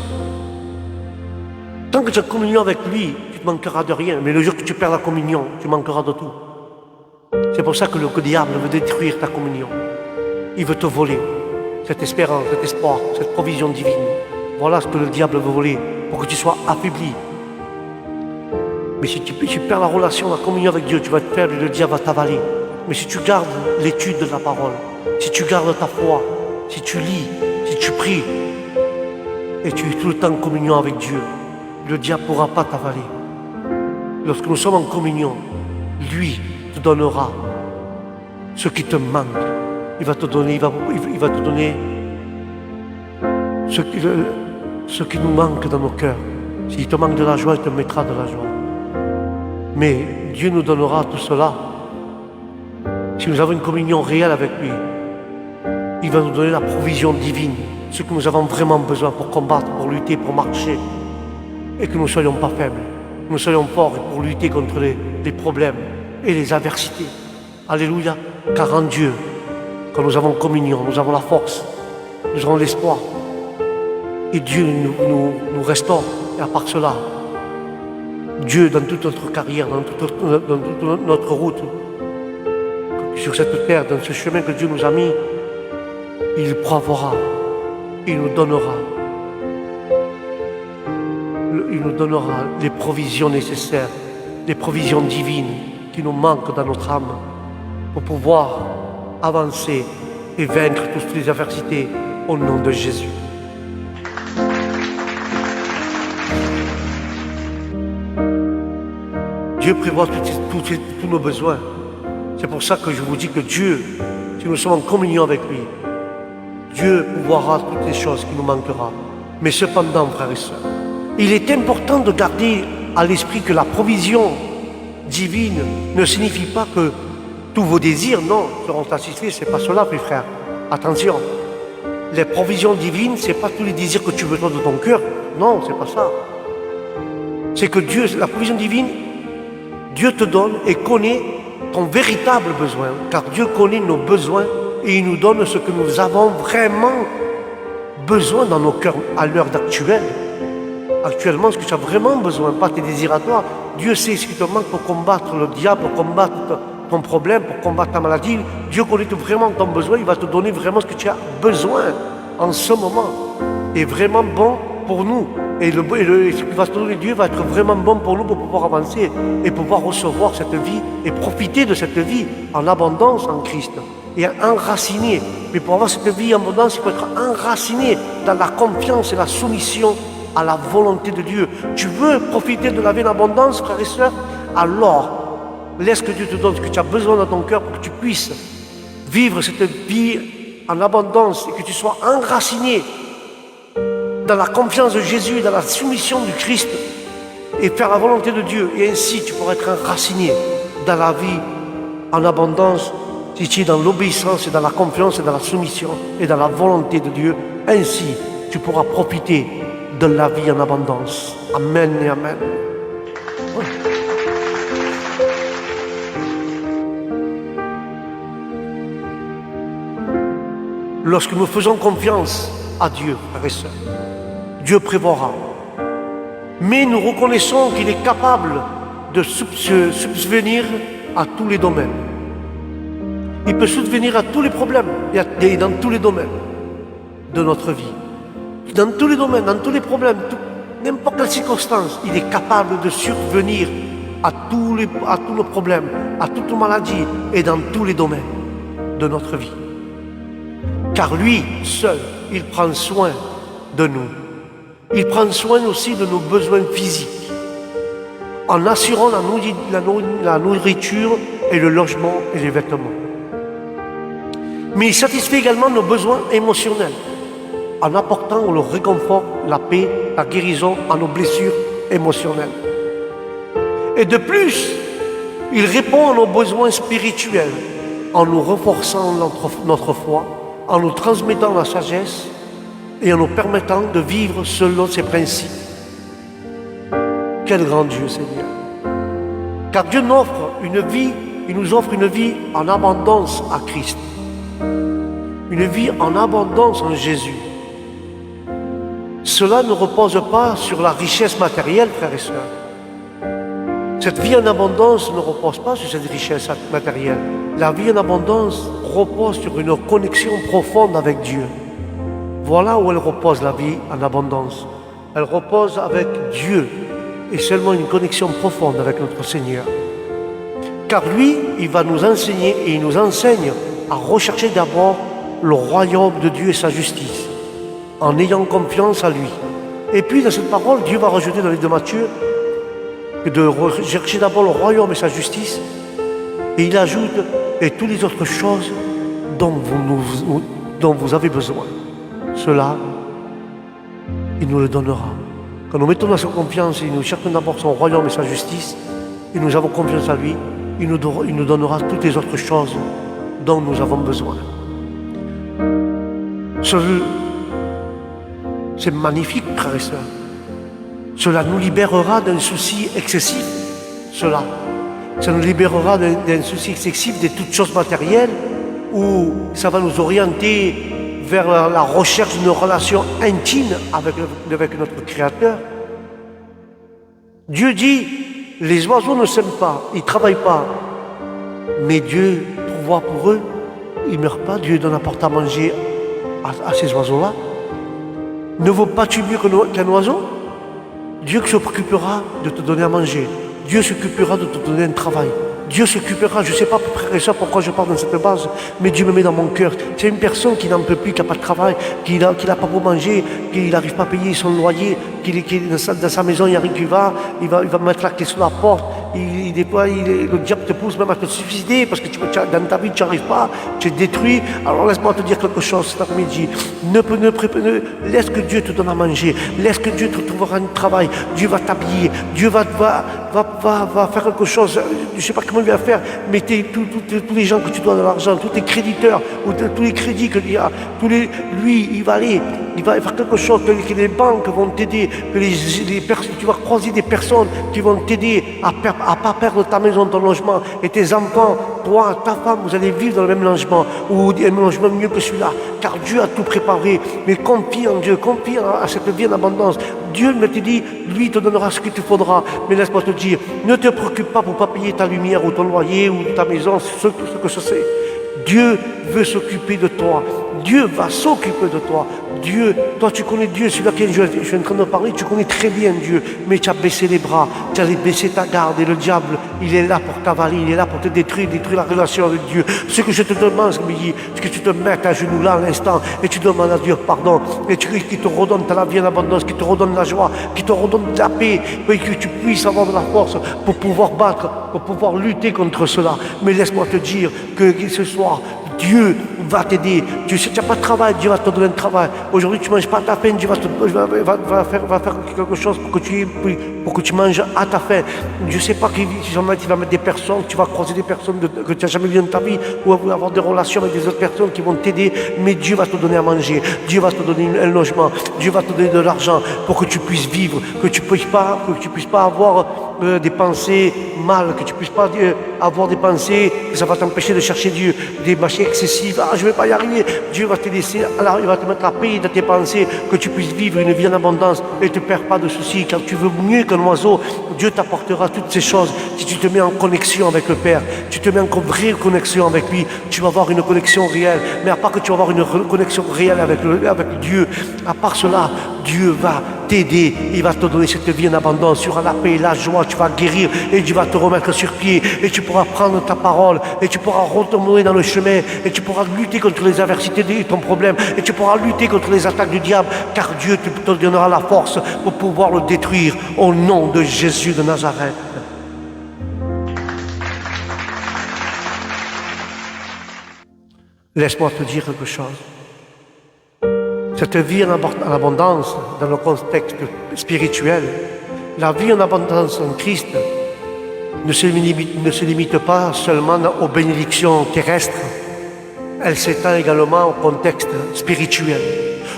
tant que tu es en communion avec lui, tu ne manqueras de rien. Mais le jour que tu perds la communion, tu manqueras de tout. C'est pour ça que le diable veut détruire ta communion. Il veut te voler cette espérance, cet espoir, cette provision divine. Voilà ce que le diable veut voler, pour que tu sois affaibli. Mais si tu perds la relation, la communion avec Dieu, tu vas être faible et le diable va t'avaler. Mais si tu gardes l'étude de la parole, si tu gardes ta foi, si tu lis, si tu pries, et tu es tout le temps en communion avec Dieu, le diable ne pourra pas t'avaler. Lorsque nous sommes en communion, lui te donnera ce qui te manque. Il va te donner, il va te donner ce qui nous manque dans nos cœurs. S'il te manque de la joie, il te mettra de la joie. Mais Dieu nous donnera tout cela. Si nous avons une communion réelle avec lui, il va nous donner la provision divine, ce que nous avons vraiment besoin pour combattre, pour lutter, pour marcher, et que nous ne soyons pas faibles, que nous soyons forts pour lutter contre les problèmes et les adversités. Alléluia. Car en Dieu, quand nous avons communion, nous avons la force, nous avons l'espoir, et Dieu nous restaure. Et à part cela, Dieu, dans toute notre carrière, dans toute notre route, sur cette terre, dans ce chemin que Dieu nous a mis, il prouvera, il nous donnera les provisions nécessaires, les provisions divines qui nous manquent dans notre âme pour pouvoir avancer et vaincre toutes les adversités au nom de Jésus. Dieu prévoit tous nos besoins. C'est pour ça que je vous dis que Dieu, si nous sommes en communion avec lui, Dieu pourvoira toutes les choses qui nous manqueront. Mais cependant, frères et sœurs, il est important de garder à l'esprit que la provision divine ne signifie pas que tous vos désirs, non, seront satisfaits. C'est pas cela, mes frères. Attention. Les provisions divines, c'est pas tous les désirs que tu veux toi de ton cœur. Non, c'est pas ça. C'est que Dieu, la provision divine, Dieu te donne et connaît ton véritable besoin. Car Dieu connaît nos besoins et il nous donne ce que nous avons vraiment besoin dans nos cœurs à l'heure actuelle. Actuellement, ce que tu as vraiment besoin, pas tes désirs à toi. Dieu sait ce qui te manque pour combattre le diable, pour combattre ton problème, pour combattre ta maladie. Dieu connaît vraiment ton besoin, il va te donner vraiment ce que tu as besoin en ce moment. Et vraiment bon pour nous. Et ce qui va se donner Dieu va être vraiment bon pour nous pour pouvoir avancer et pouvoir recevoir cette vie et profiter de cette vie en abondance en Christ et enraciné. Mais pour avoir cette vie en abondance, il faut être enraciné dans la confiance et la soumission à la volonté de Dieu. Tu veux profiter de la vie en abondance, frères et sœurs? Alors, laisse que Dieu te donne ce que tu as besoin dans ton cœur pour que tu puisses vivre cette vie en abondance et que tu sois enraciné dans la confiance de Jésus, dans la soumission du Christ et faire la volonté de Dieu. Et ainsi, tu pourras être enraciné dans la vie en abondance si tu es dans l'obéissance et dans la confiance et dans la soumission et dans la volonté de Dieu. Ainsi, tu pourras profiter de la vie en abondance. Amen et amen. Ouais. Lorsque nous faisons confiance à Dieu, frères et sœurs, Dieu prévoira. Mais nous reconnaissons qu'il est capable de subvenir à tous les domaines. Il peut subvenir à tous les problèmes et dans tous les domaines de notre vie. Dans tous les domaines, dans tous les problèmes, n'importe quelle circonstance, il est capable de subvenir à tous nos problèmes, à toutes nos maladies et dans tous les domaines de notre vie. Car lui, seul, il prend soin de nous. Il prend soin aussi de nos besoins physiques, en assurant la nourriture et le logement et les vêtements. Mais il satisfait également nos besoins émotionnels, en apportant le réconfort, la paix, la guérison à nos blessures émotionnelles. Et de plus, il répond à nos besoins spirituels, en nous renforçant notre foi, en nous transmettant la sagesse et en nous permettant de vivre selon ses principes. Quel grand Dieu, Seigneur! Car Dieu nous offre une vie, il nous offre une vie en abondance à Christ. Une vie en abondance en Jésus. Cela ne repose pas sur la richesse matérielle, frères et sœurs. Cette vie en abondance ne repose pas sur cette richesse matérielle. La vie en abondance repose sur une connexion profonde avec Dieu. Voilà où elle repose, la vie en abondance. Elle repose avec Dieu. et seulement une connexion profonde avec notre Seigneur. Car lui, il va nous enseigner et il nous enseigne à rechercher d'abord le royaume de Dieu et sa justice, en ayant confiance en lui. Et puis dans cette parole, Dieu va rajouter dans les livre de Matthieu que de rechercher d'abord le royaume et sa justice, et il ajoute et toutes les autres choses dont vous avez besoin. Cela, il nous le donnera. Quand nous mettons notre confiance et nous cherchons d'abord son royaume et sa justice, et nous avons confiance en lui, il nous donnera toutes les autres choses dont nous avons besoin. C'est magnifique, frères et sœurs. Cela nous libérera d'un souci excessif. Ça nous libérera d'un souci excessif de toutes choses matérielles, où ça va nous orienter vers la recherche d'une relation intime avec notre Créateur. Dieu dit, les oiseaux ne sèment pas, ils ne travaillent pas, mais Dieu pourvoit pour eux, ils ne meurent pas, Dieu donne à porter à manger à ces oiseaux-là. Ne vaut pas-tu mieux qu'un oiseau? Dieu se préoccupera de te donner à manger. Dieu s'occupera de te donner un travail. Dieu s'occupera, je ne sais pas, frère et soeur, pourquoi je parle dans cette base, mais Dieu me met dans mon cœur. C'est une personne qui n'en peut plus, qui n'a pas de travail, qui n'a pas pour manger, qui n'arrive pas à payer son loyer, qui est dans sa maison, il n'y a rien qui va, il va mettre la clé sur la porte, des fois, le diable te pousse même à te suicider parce que dans ta vie, tu n'y arrives pas, tu es détruit. Alors laisse-moi te dire quelque chose cet après-midi. Laisse que Dieu te donne à manger, laisse que Dieu te trouvera un travail, Dieu va t'habiller, Dieu va faire quelque chose, je ne sais pas comment il va faire, mais tous les gens que tu dois de l'argent, tous tes créditeurs, ou tous les crédits qu'il y a, lui, il va faire quelque chose, que les banques vont t'aider, que tu vas croiser des personnes qui vont t'aider à ne pas perdre ta maison, ton logement, et tes enfants, toi, ta femme, vous allez vivre dans le même logement, ou un logement mieux que celui-là, car Dieu a tout préparé. Mais confie en Dieu, confie à cette vie en abondance. Dieu me te dit, lui te donnera ce qu'il te faudra. Mais laisse-moi te dire, ne te préoccupe pas pour ne pas payer ta lumière ou ton loyer ou ta maison, ce que ce c'est. Dieu veut s'occuper de toi. Dieu va s'occuper de toi. Dieu, toi tu connais Dieu, celui-là que je suis en train de parler, tu connais très bien Dieu, mais tu as baissé les bras, tu as baissé ta garde, et le diable, il est là pour t'avaler, il est là pour te détruire la relation avec Dieu. Ce que je te demande, c'est que tu te mettes à genoux là à l'instant, et tu demandes à Dieu pardon, et qu'il te redonne ta vie en abondance, qu'il te redonne la joie, qu'il te redonne la paix, et que tu puisses avoir de la force pour pouvoir battre, pour pouvoir lutter contre cela. Mais laisse-moi te dire que ce soir, Dieu va t'aider. Si tu n'as pas de travail, Dieu va te donner un travail. Aujourd'hui, tu ne manges pas à ta faim, Dieu va faire quelque chose pour que tu manges à ta faim. Je ne sais pas qui va mettre des personnes, tu vas croiser des personnes que tu n'as jamais vues dans ta vie, ou avoir des relations avec des autres personnes qui vont t'aider, mais Dieu va te donner à manger, Dieu va te donner un logement, Dieu va te donner de l'argent pour que tu puisses vivre, que tu puisses pas avoir des pensées mal, que tu puisses pas avoir des pensées que ça va t'empêcher de chercher Dieu, des machines excessives. Ah, je ne vais pas y arriver. Dieu va te laisser, alors il va te mettre la paix dans tes pensées, que tu puisses vivre une vie en abondance et ne te perds pas de soucis. Car tu veux mieux qu'un oiseau, Dieu t'apportera toutes ces choses. Si tu te mets en connexion avec le Père, tu te mets en vraie connexion avec lui, tu vas avoir une connexion réelle. Mais à part que tu vas avoir une connexion réelle avec Dieu, à part cela, Dieu va t'aider, il va te donner cette vie en abondance, tu auras la paix, la joie, tu vas guérir et Dieu va te remettre sur pied et tu pourras prendre ta parole et tu pourras retomber dans le chemin et tu pourras lutter contre les adversités de ton problème et tu pourras lutter contre les attaques du diable car Dieu te donnera la force pour pouvoir le détruire au nom de Jésus de Nazareth. Laisse-moi te dire quelque chose. Cette vie en abondance, dans le contexte spirituel, la vie en abondance en Christ ne se limite pas seulement aux bénédictions terrestres, elle s'étend également au contexte spirituel.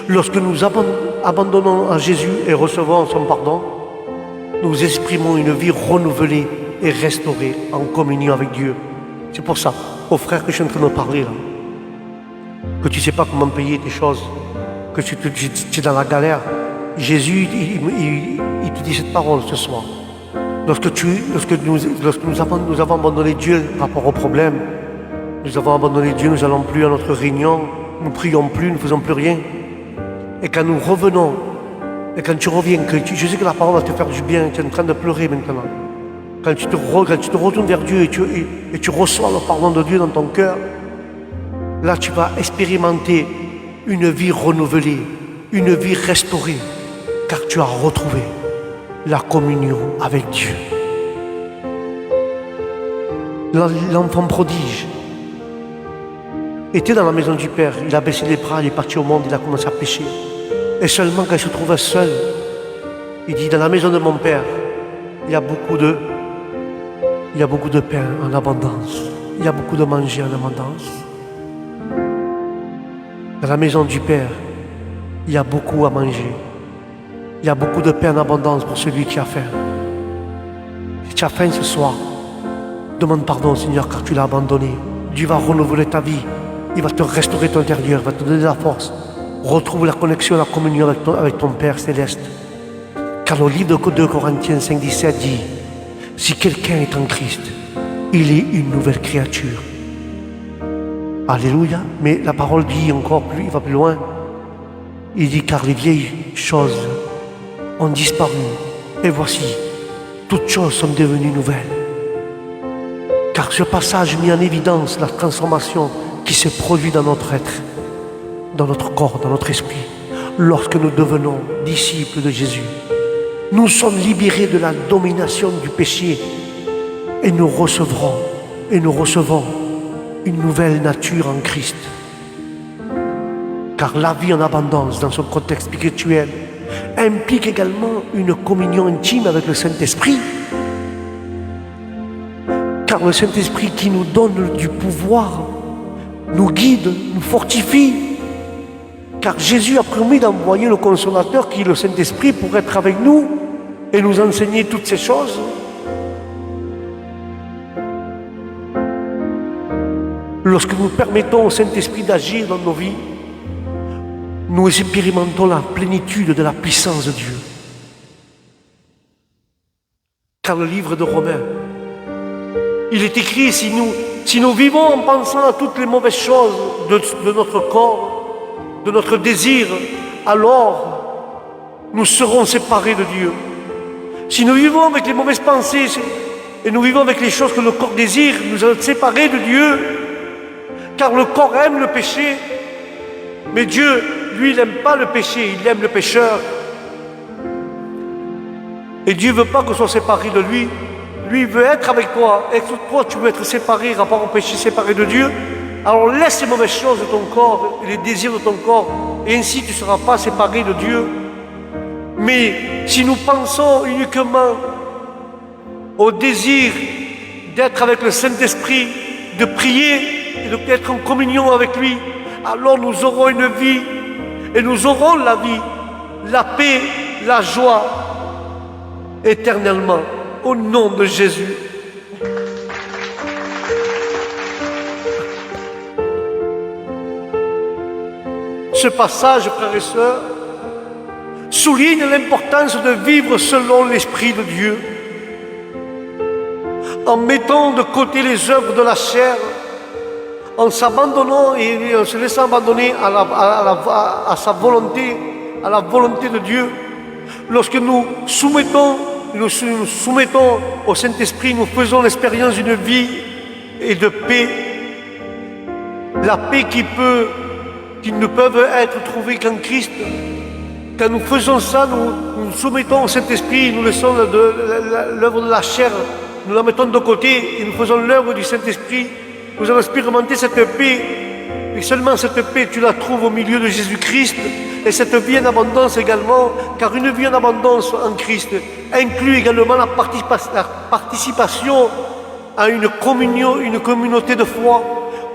Lorsque nous abandonnons à Jésus et recevons son pardon, nous exprimons une vie renouvelée et restaurée en communion avec Dieu. C'est pour ça, aux frères que je suis en train de parler là, que tu ne sais pas comment payer tes choses, que tu es dans la galère. Jésus, il te dit cette parole ce soir. Lorsque nous avons abandonné Dieu par rapport au problème, nous avons abandonné Dieu, nous n'allons plus à notre réunion, nous ne prions plus, nous ne faisons plus rien. Et quand nous revenons Et quand tu reviens, je sais que la parole va te faire du bien, tu es en train de pleurer maintenant. Quand tu te retournes vers Dieu et tu reçois le pardon de Dieu dans ton cœur, là tu vas expérimenter une vie renouvelée, une vie restaurée, car tu as retrouvé la communion avec Dieu. L'enfant prodige était dans la maison du Père, il a baissé les bras, il est parti au monde, il a commencé à pécher. Et seulement quand il se trouvait seul, il dit, dans la maison de mon Père, il y a beaucoup de pain en abondance, il y a beaucoup de manger en abondance. Dans la maison du Père, il y a beaucoup à manger. Il y a beaucoup de pain en abondance pour celui qui a faim. Si tu as faim ce soir, demande pardon au Seigneur car tu l'as abandonné. Dieu va renouveler ta vie. Il va te restaurer ton intérieur, il va te donner la force. Retrouve la connexion, la communion avec ton Père céleste. Car le livre de 2 Corinthiens 5,17 dit, si quelqu'un est en Christ, il est une nouvelle créature. Alléluia. Mais la parole dit encore plus, il va plus loin. Il dit, car les vieilles choses ont disparu. Et voici, toutes choses sont devenues nouvelles. Car ce passage met en évidence la transformation qui se produit dans notre être, dans notre corps, dans notre esprit, lorsque nous devenons disciples de Jésus. Nous sommes libérés de la domination du péché et nous recevons une nouvelle nature en Christ. Car la vie en abondance dans son contexte spirituel implique également une communion intime avec le Saint-Esprit. Car le Saint-Esprit qui nous donne du pouvoir, nous guide, nous fortifie. Car Jésus a promis d'envoyer le Consolateur qui est le Saint-Esprit pour être avec nous et nous enseigner toutes ces choses. Lorsque nous permettons au Saint-Esprit d'agir dans nos vies, nous expérimentons la plénitude de la puissance de Dieu. Car le livre de Romains, il est écrit, si nous vivons en pensant à toutes les mauvaises choses de notre corps, de notre désir, alors nous serons séparés de Dieu. Si nous vivons avec les mauvaises pensées et nous vivons avec les choses que le corps désire, nous allons séparés de Dieu. Car le corps aime le péché, mais Dieu, lui, il n'aime pas le péché, il aime le pécheur. Et Dieu ne veut pas qu'on soit séparés de lui. Lui, il veut être avec toi. Et toi, tu veux être séparé, rapport au péché, séparé de Dieu. Alors laisse les mauvaises choses de ton corps, les désirs de ton corps, et ainsi tu ne seras pas séparé de Dieu. Mais si nous pensons uniquement au désir d'être avec le Saint-Esprit, de prier, et d'être en communion avec lui, alors nous aurons une vie, et nous aurons la vie, la paix, la joie, éternellement, au nom de Jésus. Ce passage, frères et sœurs, souligne l'importance de vivre selon l'Esprit de Dieu, en mettant de côté les œuvres de la chair, en s'abandonnant et en se laissant abandonner à sa volonté, à la volonté de Dieu. Lorsque nous soumettons au Saint-Esprit, nous faisons l'expérience d'une vie et de paix. La paix qui ne peut être trouvée qu'en Christ. Quand nous faisons ça, nous soumettons au Saint-Esprit, nous laissons l'œuvre de la chair, nous la mettons de côté et nous faisons l'œuvre du Saint-Esprit. Nous allons expérimenter cette paix, et seulement cette paix, tu la trouves au milieu de Jésus-Christ, et cette vie en abondance également, car une vie en abondance en Christ inclut également la participation à une communion, une communauté de foi,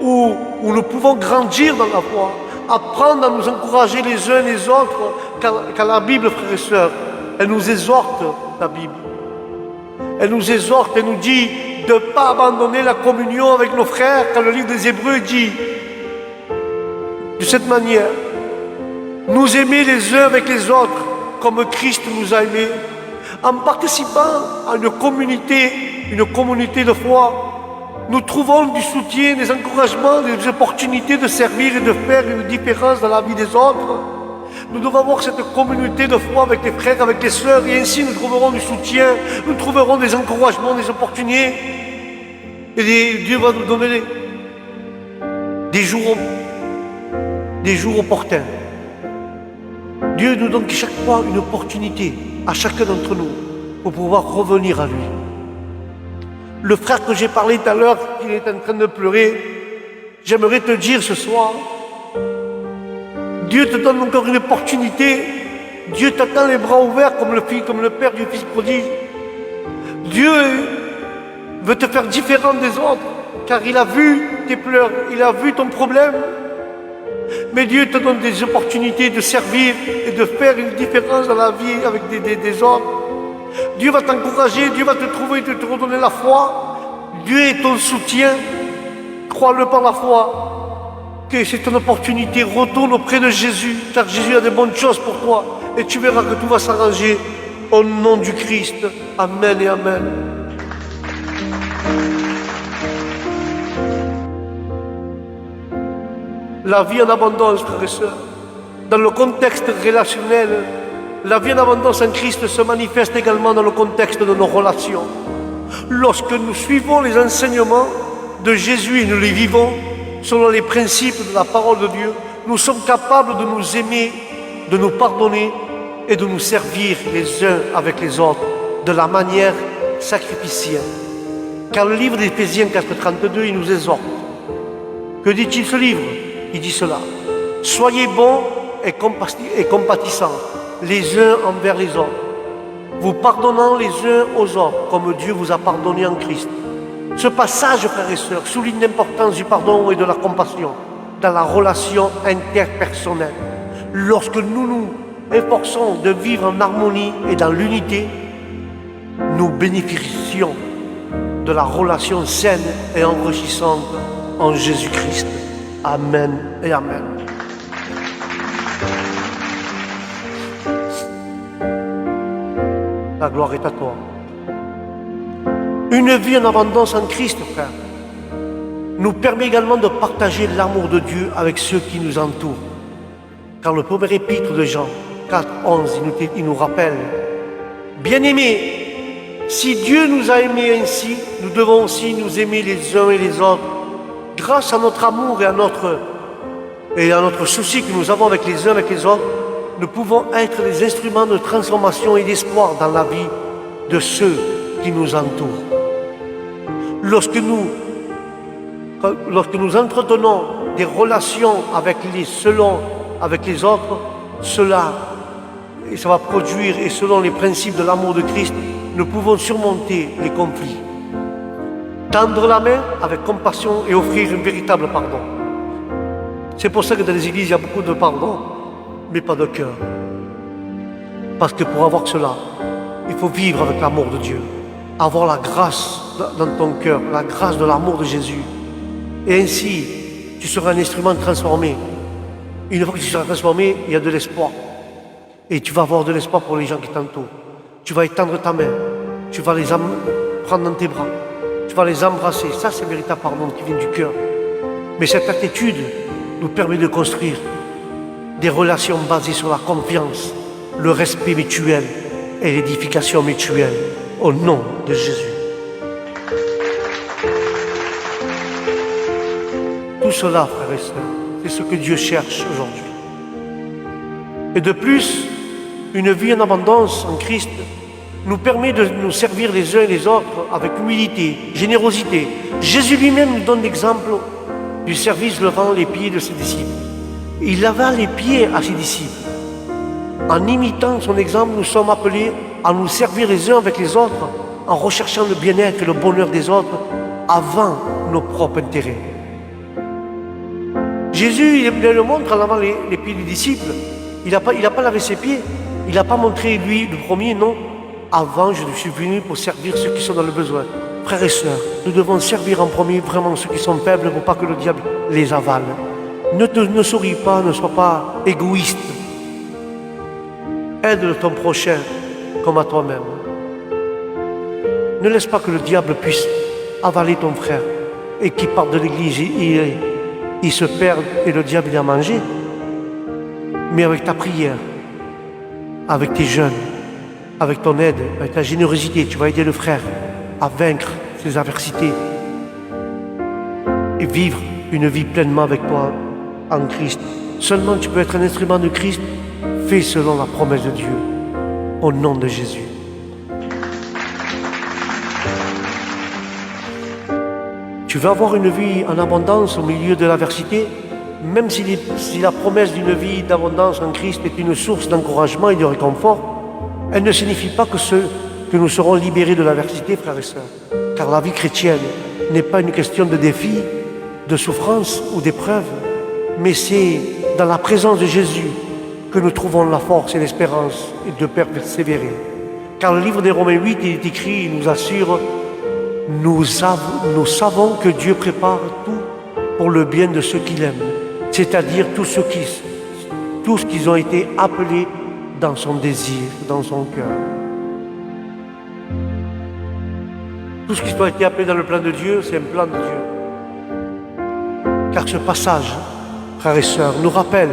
où nous pouvons grandir dans la foi, apprendre à nous encourager les uns les autres, car la Bible, frères et sœurs, elle nous exhorte, la Bible. Elle nous exhorte et nous dit de ne pas abandonner la communion avec nos frères, car le livre des Hébreux dit de cette manière, nous aimer les uns avec les autres comme Christ nous a aimés, en participant à une communauté de foi. Nous trouvons du soutien, des encouragements, des opportunités de servir et de faire une différence dans la vie des autres. Nous devons avoir cette communauté de foi avec les frères, avec les sœurs, et ainsi nous trouverons du soutien, nous trouverons des encouragements, des opportunités. Et Dieu va nous donner des jours opportuns. Dieu nous donne chaque fois une opportunité à chacun d'entre nous pour pouvoir revenir à lui. Le frère que j'ai parlé tout à l'heure, qui est en train de pleurer, j'aimerais te dire ce soir, Dieu te donne encore une opportunité. Dieu t'attend les bras ouverts comme le père du fils prodigue. Dieu veut te faire différent des autres, car il a vu tes pleurs, il a vu ton problème. Mais Dieu te donne des opportunités de servir et de faire une différence dans la vie avec des autres. Dieu va t'encourager, Dieu va te trouver, te redonner la foi. Dieu est ton soutien. Crois-le par la foi. Que c'est une opportunité. Retourne auprès de Jésus, car Jésus a de bonnes choses pour toi. Et tu verras que tout va s'arranger au nom du Christ. Amen et amen. La vie en abondance, frères et sœurs, dans le contexte relationnel, la vie en abondance en Christ se manifeste également dans le contexte de nos relations. Lorsque nous suivons les enseignements de Jésus et nous les vivons selon les principes de la parole de Dieu, nous sommes capables de nous aimer, de nous pardonner et de nous servir les uns avec les autres de la manière sacrificielle. Car le livre d'Éphésiens 4,32, il nous exhorte. Que dit-il ce livre? Il dit cela. Soyez bons et compatissants les uns envers les autres, vous pardonnant les uns aux autres comme Dieu vous a pardonné en Christ. Ce passage, frères et sœurs, souligne l'importance du pardon et de la compassion dans la relation interpersonnelle. Lorsque nous nous efforçons de vivre en harmonie et dans l'unité, nous bénéficions de la relation saine et enrichissante en Jésus-Christ. Amen et amen. La gloire est à toi. Une vie en abondance en Christ, frère, nous permet également de partager l'amour de Dieu avec ceux qui nous entourent. Car le premier épître de Jean 4,11, il nous rappelle, bien-aimés, si Dieu nous a aimés ainsi, nous devons aussi nous aimer les uns et les autres. Grâce à notre amour et à notre souci que nous avons avec les uns et avec les autres, nous pouvons être des instruments de transformation et d'espoir dans la vie de ceux qui nous entourent. Lorsque nous entretenons des relations avec les autres, cela va produire, et selon les principes de l'amour de Christ, nous pouvons surmonter les conflits. Tendre la main avec compassion et offrir un véritable pardon. C'est pour ça que dans les églises, il y a beaucoup de pardon, mais pas de cœur. Parce que pour avoir cela, il faut vivre avec l'amour de Dieu. Avoir la grâce dans ton cœur, la grâce de l'amour de Jésus. Et ainsi, tu seras un instrument transformé. Une fois que tu seras transformé, il y a de l'espoir. Et tu vas avoir de l'espoir pour les gens qui t'entourent. Tu vas étendre ta main. Tu vas les prendre dans tes bras. Tu vas les embrasser. Ça, c'est le véritable pardon qui vient du cœur. Mais cette attitude nous permet de construire des relations basées sur la confiance, le respect mutuel et l'édification mutuelle au nom de Jésus. Tout cela, frères et sœurs, c'est ce que Dieu cherche aujourd'hui. Et de plus, une vie en abondance en Christ nous permet de nous servir les uns et les autres avec humilité, générosité. Jésus lui-même nous donne l'exemple du service levant les pieds de ses disciples. Il lava les pieds à ses disciples. En imitant son exemple, nous sommes appelés à nous servir les uns avec les autres en recherchant le bien-être et le bonheur des autres avant nos propres intérêts. Jésus, il le montre en lavant les pieds des disciples. Il n'a pas lavé ses pieds. Il n'a pas montré, lui, le premier, non. Avant, je suis venu pour servir ceux qui sont dans le besoin. Frères et sœurs, nous devons servir en premier vraiment ceux qui sont faibles pour pas que le diable les avale. Ne souris pas, ne sois pas égoïste. Aide ton prochain comme à toi-même. Ne laisse pas que le diable puisse avaler ton frère et qu'il parte de l'église, il se perd et le diable il a mangé. mais avec ta prière, avec tes jeûnes, avec ton aide, avec ta générosité, tu vas aider le frère à vaincre ses adversités et vivre une vie pleinement avec toi en Christ. Seulement tu peux être un instrument de Christ fait selon la promesse de Dieu, au nom de Jésus. Tu veux avoir une vie en abondance au milieu de l'adversité, même si la promesse d'une vie d'abondance en Christ est une source d'encouragement et de réconfort, elle ne signifie pas que nous serons libérés de l'adversité, frères et sœurs. Car la vie chrétienne n'est pas une question de défi, de souffrance ou d'épreuve, mais c'est dans la présence de Jésus que nous trouvons la force et l'espérance de persévérer. Car le livre des Romains 8, il est écrit, il nous assure, nous savons que Dieu prépare tout pour le bien de ceux qu'il aime, c'est-à-dire tous ceux qui ont été appelés dans son désir, dans son cœur. Tout ce qui a été appelé dans le plan de Dieu, c'est un plan de Dieu. Car ce passage, frères et sœurs, nous rappelle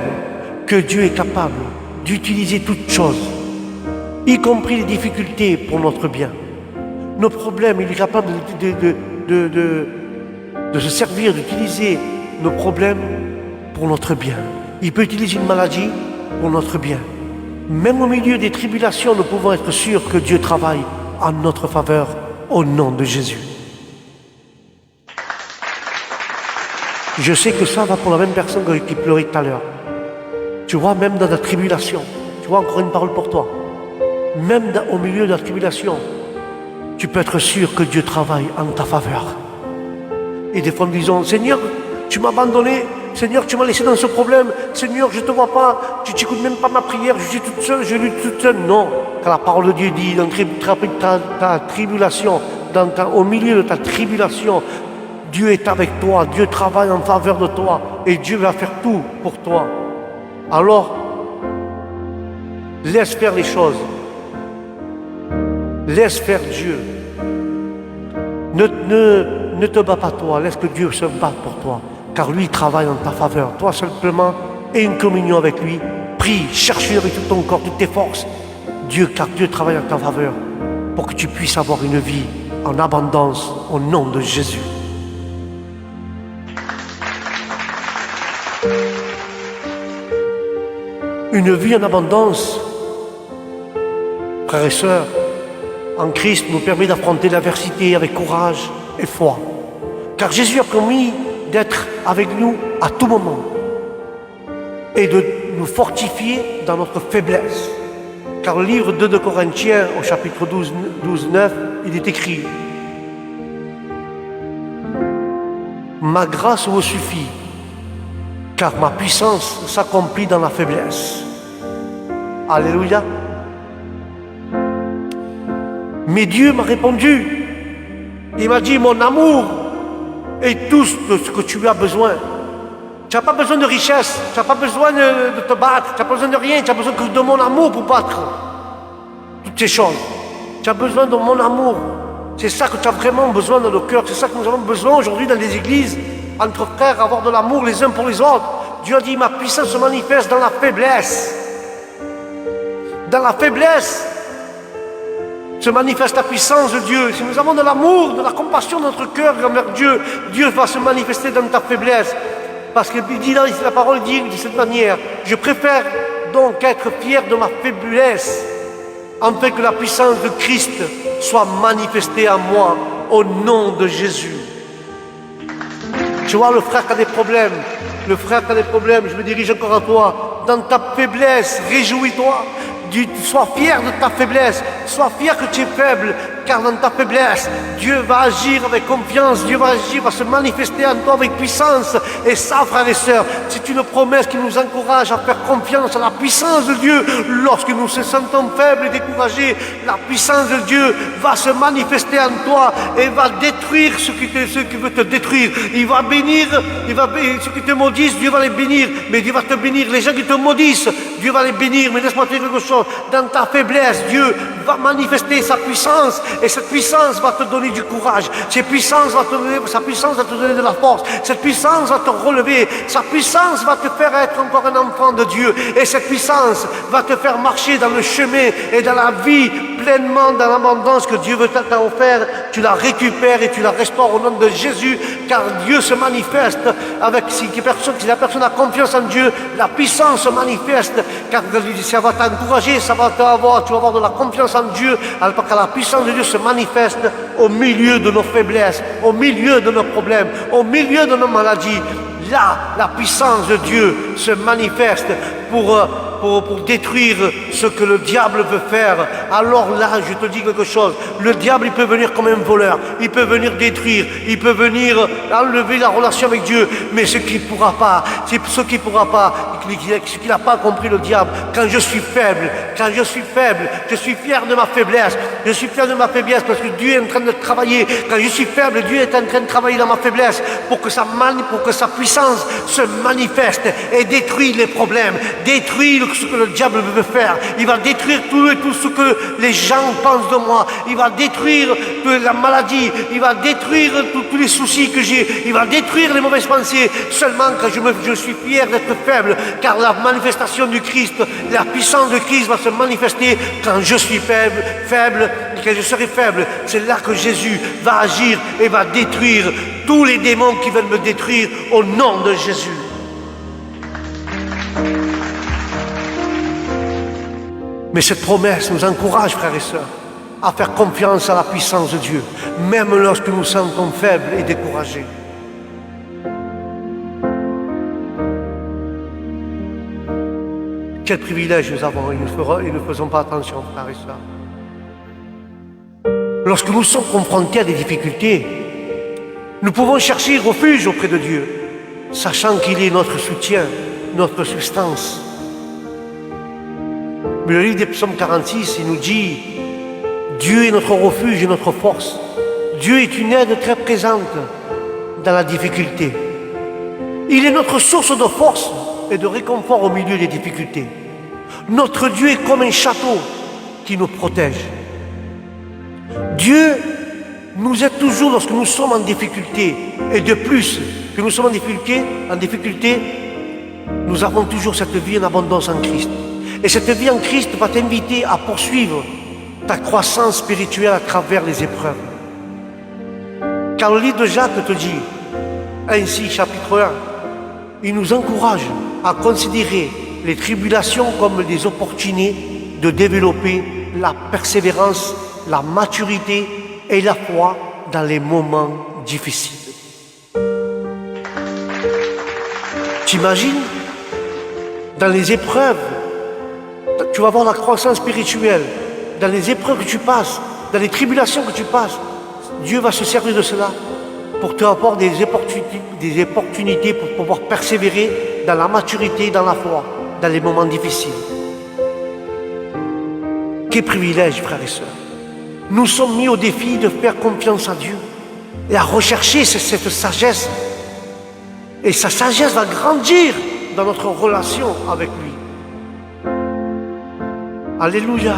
que Dieu est capable d'utiliser toutes choses, y compris les difficultés pour notre bien. Nos problèmes, il est capable de se servir, d'utiliser nos problèmes pour notre bien. Il peut utiliser une maladie pour notre bien. Même au milieu des tribulations, nous pouvons être sûrs que Dieu travaille en notre faveur au nom de Jésus. Je sais que ça va pour la même personne qui pleurait tout à l'heure. Tu vois, même dans la tribulation, tu vois, encore une parole pour toi. Même au milieu de la tribulation, tu peux être sûr que Dieu travaille en ta faveur. Et des fois nous disons, Seigneur, tu m'as abandonné, Seigneur, tu m'as laissé dans ce problème, Seigneur, je ne te vois pas, tu n'écoutes même pas ma prière, je suis toute seule, je lutte toute seule. Non, car la parole de Dieu dit, dans ta tribulation, au milieu de ta tribulation, Dieu est avec toi, Dieu travaille en faveur de toi, et Dieu va faire tout pour toi. Alors, laisse faire les choses. Laisse faire Dieu. Ne te bats pas toi, laisse que Dieu se batte pour toi. Car lui, il travaille en ta faveur. Toi simplement, aie une communion avec lui. Prie, cherche-lui avec tout ton corps, toutes tes forces. Car Dieu travaille en ta faveur pour que tu puisses avoir une vie en abondance au nom de Jésus. Une vie en abondance, frères et sœurs, en Christ nous permet d'affronter l'adversité avec courage et foi. Car Jésus a promis d'être avec nous à tout moment et de nous fortifier dans notre faiblesse. Car le livre 2 de Corinthiens, au chapitre 12, 9, il est écrit « Ma grâce vous suffit, car ma puissance s'accomplit dans la faiblesse. » Alléluia. Mais Dieu m'a répondu. Il m'a dit, mon amour est tout ce que tu as besoin. Tu n'as pas besoin de richesse, tu n'as pas besoin de te battre, tu n'as pas besoin de rien, tu as besoin que de mon amour pour battre toutes ces choses. Tu as besoin de mon amour. C'est ça que tu as vraiment besoin dans le cœur, c'est ça que nous avons besoin aujourd'hui dans les églises, entre frères, avoir de l'amour les uns pour les autres. Dieu a dit, ma puissance se manifeste dans la faiblesse. Dans la faiblesse se manifeste la puissance de Dieu. Si nous avons de l'amour, de la compassion dans notre cœur envers Dieu, Dieu va se manifester dans ta faiblesse. Parce que la parole dit de cette manière, je préfère donc être fier de ma faiblesse, afin que la puissance de Christ soit manifestée en moi, au nom de Jésus. Tu vois, le frère qui a des problèmes, je me dirige encore à toi, dans ta faiblesse, réjouis-toi. Sois fier de ta faiblesse, sois fier que tu es faible, car dans ta faiblesse, Dieu va agir avec confiance, Dieu va agir, va se manifester en toi avec puissance. Et ça, frères et sœurs, c'est une promesse qui nous encourage à faire confiance à la puissance de Dieu. Lorsque nous nous sentons faibles et découragés, la puissance de Dieu va se manifester en toi et va détruire ce qui veut te détruire. Il va bénir, ceux qui te maudissent, Dieu va les bénir, mais Dieu va te bénir. Les gens qui te maudissent, Dieu va les bénir. Mais laisse-moi te dire quelque chose, dans ta faiblesse, Dieu va manifester sa puissance et cette puissance va te donner du courage. Sa puissance va te donner de la force. Cette puissance va te relever. Sa puissance va te faire être encore un enfant de Dieu. Et cette puissance va te faire marcher dans le chemin et dans la vie pleinement, dans l'abondance que Dieu veut t'a offert. Tu la récupères et tu la restaures au nom de Jésus, car Dieu se manifeste avec, si la personne a confiance en Dieu, la puissance se manifeste, car ça va t'encourager, tu vas avoir de la confiance en Dieu, alors que la puissance de Dieu se manifeste au milieu de nos faiblesses, au milieu de nos problèmes, au milieu de nos maladies. Là, la puissance de Dieu se manifeste pour détruire ce que le diable veut faire. Alors là, je te dis quelque chose, le diable, il peut venir comme un voleur, il peut venir détruire, il peut venir enlever la relation avec Dieu, mais ce qu'il pourra pas, ce qu'il n'a pas compris, le diable, quand je suis faible, je suis fier de ma faiblesse, parce que Dieu est en train de travailler. Quand je suis faible, Dieu est en train de travailler dans ma faiblesse pour que sa puissance se manifeste et détruit les problèmes, détruit ce que le diable veut faire. Il va détruire tout ce que les gens pensent de moi. Il va détruire la maladie. Il va détruire tous les soucis que j'ai. Il va détruire les mauvaises pensées. Seulement quand je suis fier d'être faible, car la manifestation du Christ, la puissance de Christ va se manifester quand je suis faible, quand je serai faible. C'est là que Jésus va agir et va détruire tous les démons qui veulent me détruire au nom de Jésus. Mais cette promesse nous encourage, frères et sœurs, à faire confiance à la puissance de Dieu, même lorsque nous nous sentons faibles et découragés. Quel privilège nous avons et nous ne faisons pas attention, frères et sœurs. Lorsque nous sommes confrontés à des difficultés, nous pouvons chercher refuge auprès de Dieu, sachant qu'il est notre soutien, notre substance. Mais le livre des Psaumes 46, il nous dit « Dieu est notre refuge et notre force. Dieu est une aide très présente dans la difficulté. Il est notre source de force et de réconfort au milieu des difficultés. Notre Dieu est comme un château qui nous protège. Dieu nous aide toujours lorsque nous sommes en difficulté. Et de plus que nous sommes en difficulté, nous avons toujours cette vie en abondance en Christ. Et cette vie en Christ va t'inviter à poursuivre ta croissance spirituelle à travers les épreuves. Car le livre de Jacques te dit, ainsi, chapitre 1, il nous encourage à considérer les tribulations comme des opportunités de développer la persévérance, la maturité et la foi dans les moments difficiles. T'imagines, dans les épreuves, tu vas avoir la croissance spirituelle. Dans les épreuves que tu passes, dans les tribulations que tu passes, Dieu va se servir de cela pour te apporter des opportunités pour pouvoir persévérer dans la maturité, dans la foi, dans les moments difficiles. Quel privilège, frères et sœurs. Nous sommes mis au défi de faire confiance à Dieu et à rechercher cette sagesse. Et sa sagesse va grandir dans notre relation avec lui. Alléluia.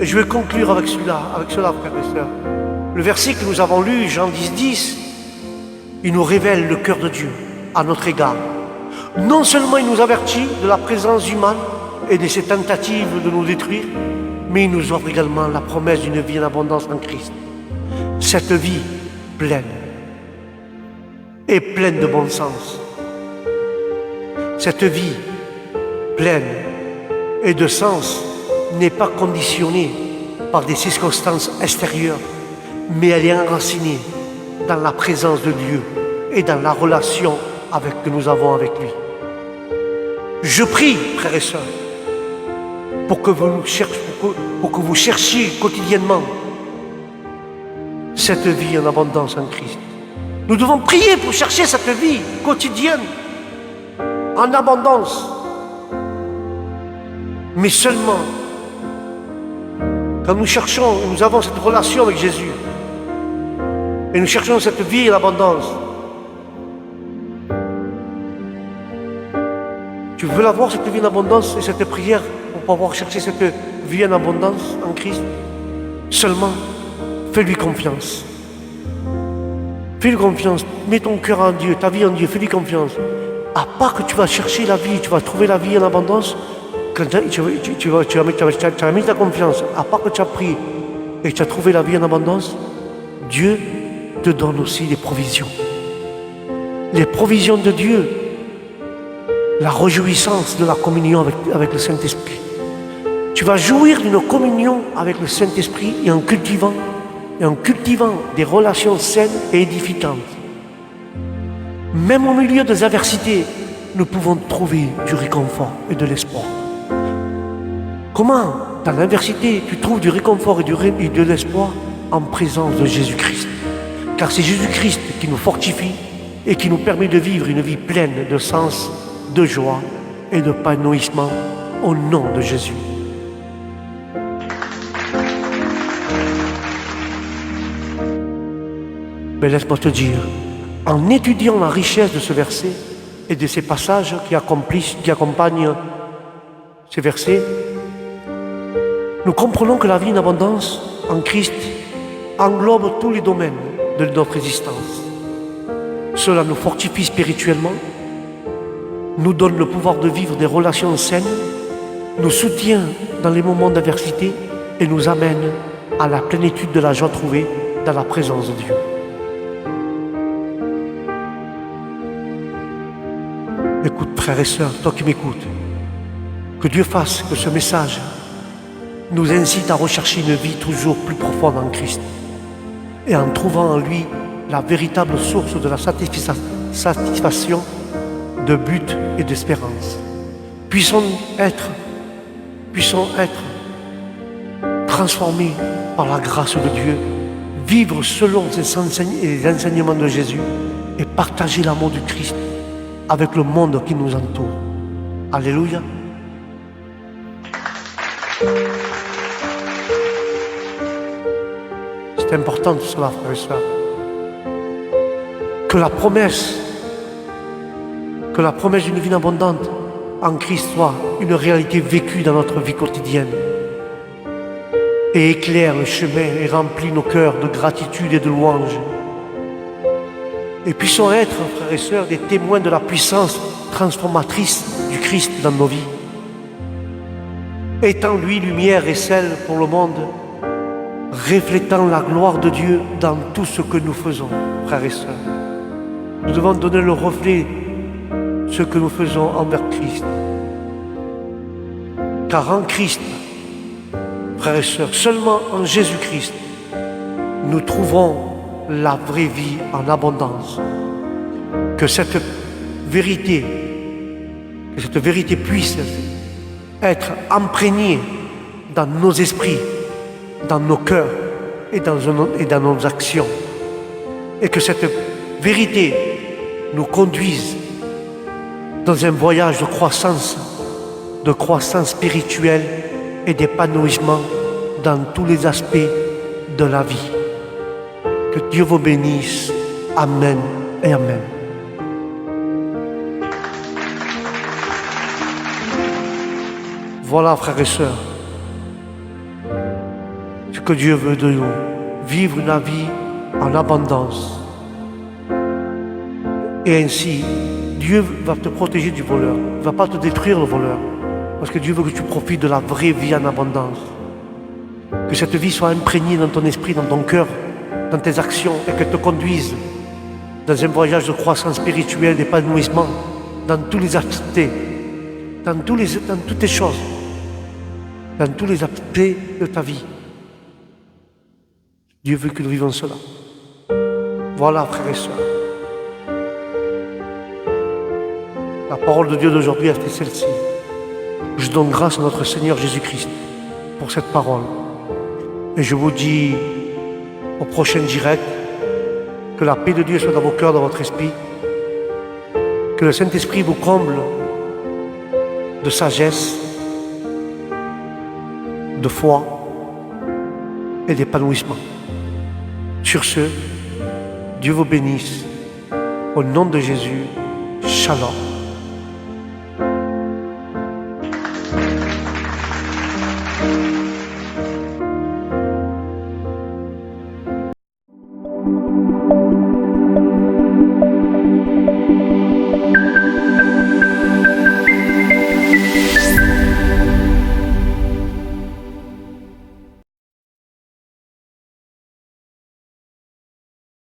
Et je vais conclure avec cela, frères et sœurs. Le verset que nous avons lu, Jean 10, il nous révèle le cœur de Dieu à notre égard. Non seulement il nous avertit de la présence du mal et de ses tentatives de nous détruire, mais il nous offre également la promesse d'une vie en abondance en Christ. Cette vie pleine et pleine de bon sens. Cette vie pleine et de sens n'est pas conditionnée par des circonstances extérieures, mais elle est enracinée dans la présence de Dieu et dans la relation que nous avons avec lui. Je prie, frères et sœurs, pour que vous cherchiez quotidiennement cette vie en abondance en Christ. Nous devons prier pour chercher cette vie quotidienne en abondance. Mais seulement quand nous cherchons, nous avons cette relation avec Jésus et nous cherchons cette vie en abondance. Tu veux l'avoir, cette vie en abondance, et cette prière pour pouvoir chercher cette vie en abondance en Christ? Seulement, fais-lui confiance. Fais-lui confiance. Mets ton cœur en Dieu, ta vie en Dieu, fais-lui confiance. À part que tu vas chercher la vie, tu vas trouver la vie en abondance, quand tu as mis ta confiance, à part que tu as prié et que tu as trouvé la vie en abondance, Dieu te donne aussi des provisions. Les provisions de Dieu, la réjouissance de la communion avec le Saint-Esprit. Tu vas jouir d'une communion avec le Saint-Esprit et en cultivant des relations saines et édificantes. Même au milieu des adversités, nous pouvons trouver du réconfort et de l'espoir. Comment, dans l'adversité, tu trouves du réconfort et de l'espoir? En présence de Jésus-Christ. Car c'est Jésus-Christ qui nous fortifie et qui nous permet de vivre une vie pleine de sens, de joie et de épanouissement au nom de Jésus. Mais laisse-moi te dire, en étudiant la richesse de ce verset et de ces passages qui accompagnent ces versets, nous comprenons que la vie en abondance en Christ englobe tous les domaines de notre existence. Cela nous fortifie spirituellement, nous donne le pouvoir de vivre des relations saines, nous soutient dans les moments d'adversité et nous amène à la plénitude de la joie trouvée dans la présence de Dieu. Écoute, frères et sœurs, toi qui m'écoutes, que Dieu fasse que ce message nous incite à rechercher une vie toujours plus profonde en Christ et en trouvant en lui la véritable source de la satisfaction, de but et d'espérance. Puissons être transformés par la grâce de Dieu, vivre selon les enseignements de Jésus et partager l'amour du Christ avec le monde qui nous entoure. Alléluia. C'est important tout cela, frères et sœurs. Que la promesse d'une vie abondante en Christ soit une réalité vécue dans notre vie quotidienne et éclaire le chemin et remplit nos cœurs de gratitude et de louange. Et puissons être, frères et sœurs, des témoins de la puissance transformatrice du Christ dans nos vies. Étant lui lumière et sel pour le monde, reflétant la gloire de Dieu dans tout ce que nous faisons, frères et sœurs. Nous devons donner le reflet de ce que nous faisons envers Christ. Car en Christ, frères et sœurs, seulement en Jésus-Christ, nous trouverons la vraie vie en abondance. Que cette vérité puisse être imprégnée dans nos esprits, dans nos cœurs et dans nos actions. Et que cette vérité nous conduise dans un voyage de croissance spirituelle et d'épanouissement dans tous les aspects de la vie. Que Dieu vous bénisse. Amen et Amen. Voilà, frères et sœurs, ce que Dieu veut de nous. Vivre une vie en abondance. Et ainsi, Dieu va te protéger du voleur. Il ne va pas te détruire, le voleur. Parce que Dieu veut que tu profites de la vraie vie en abondance. Que cette vie soit imprégnée dans ton esprit, dans ton cœur, dans tes actions, et qu'elle te conduise dans un voyage de croissance spirituelle, d'épanouissement, dans tous les aspects, dans toutes les choses, dans tous les aspects de ta vie. Dieu veut que nous vivions cela. Voilà, frères et sœurs. La parole de Dieu d'aujourd'hui a été celle-ci. Je donne grâce à notre Seigneur Jésus-Christ pour cette parole. Et je vous dis au prochain direct, que la paix de Dieu soit dans vos cœurs, dans votre esprit, que le Saint-Esprit vous comble de sagesse, de foi et d'épanouissement. Sur ce, Dieu vous bénisse. Au nom de Jésus, Shalom.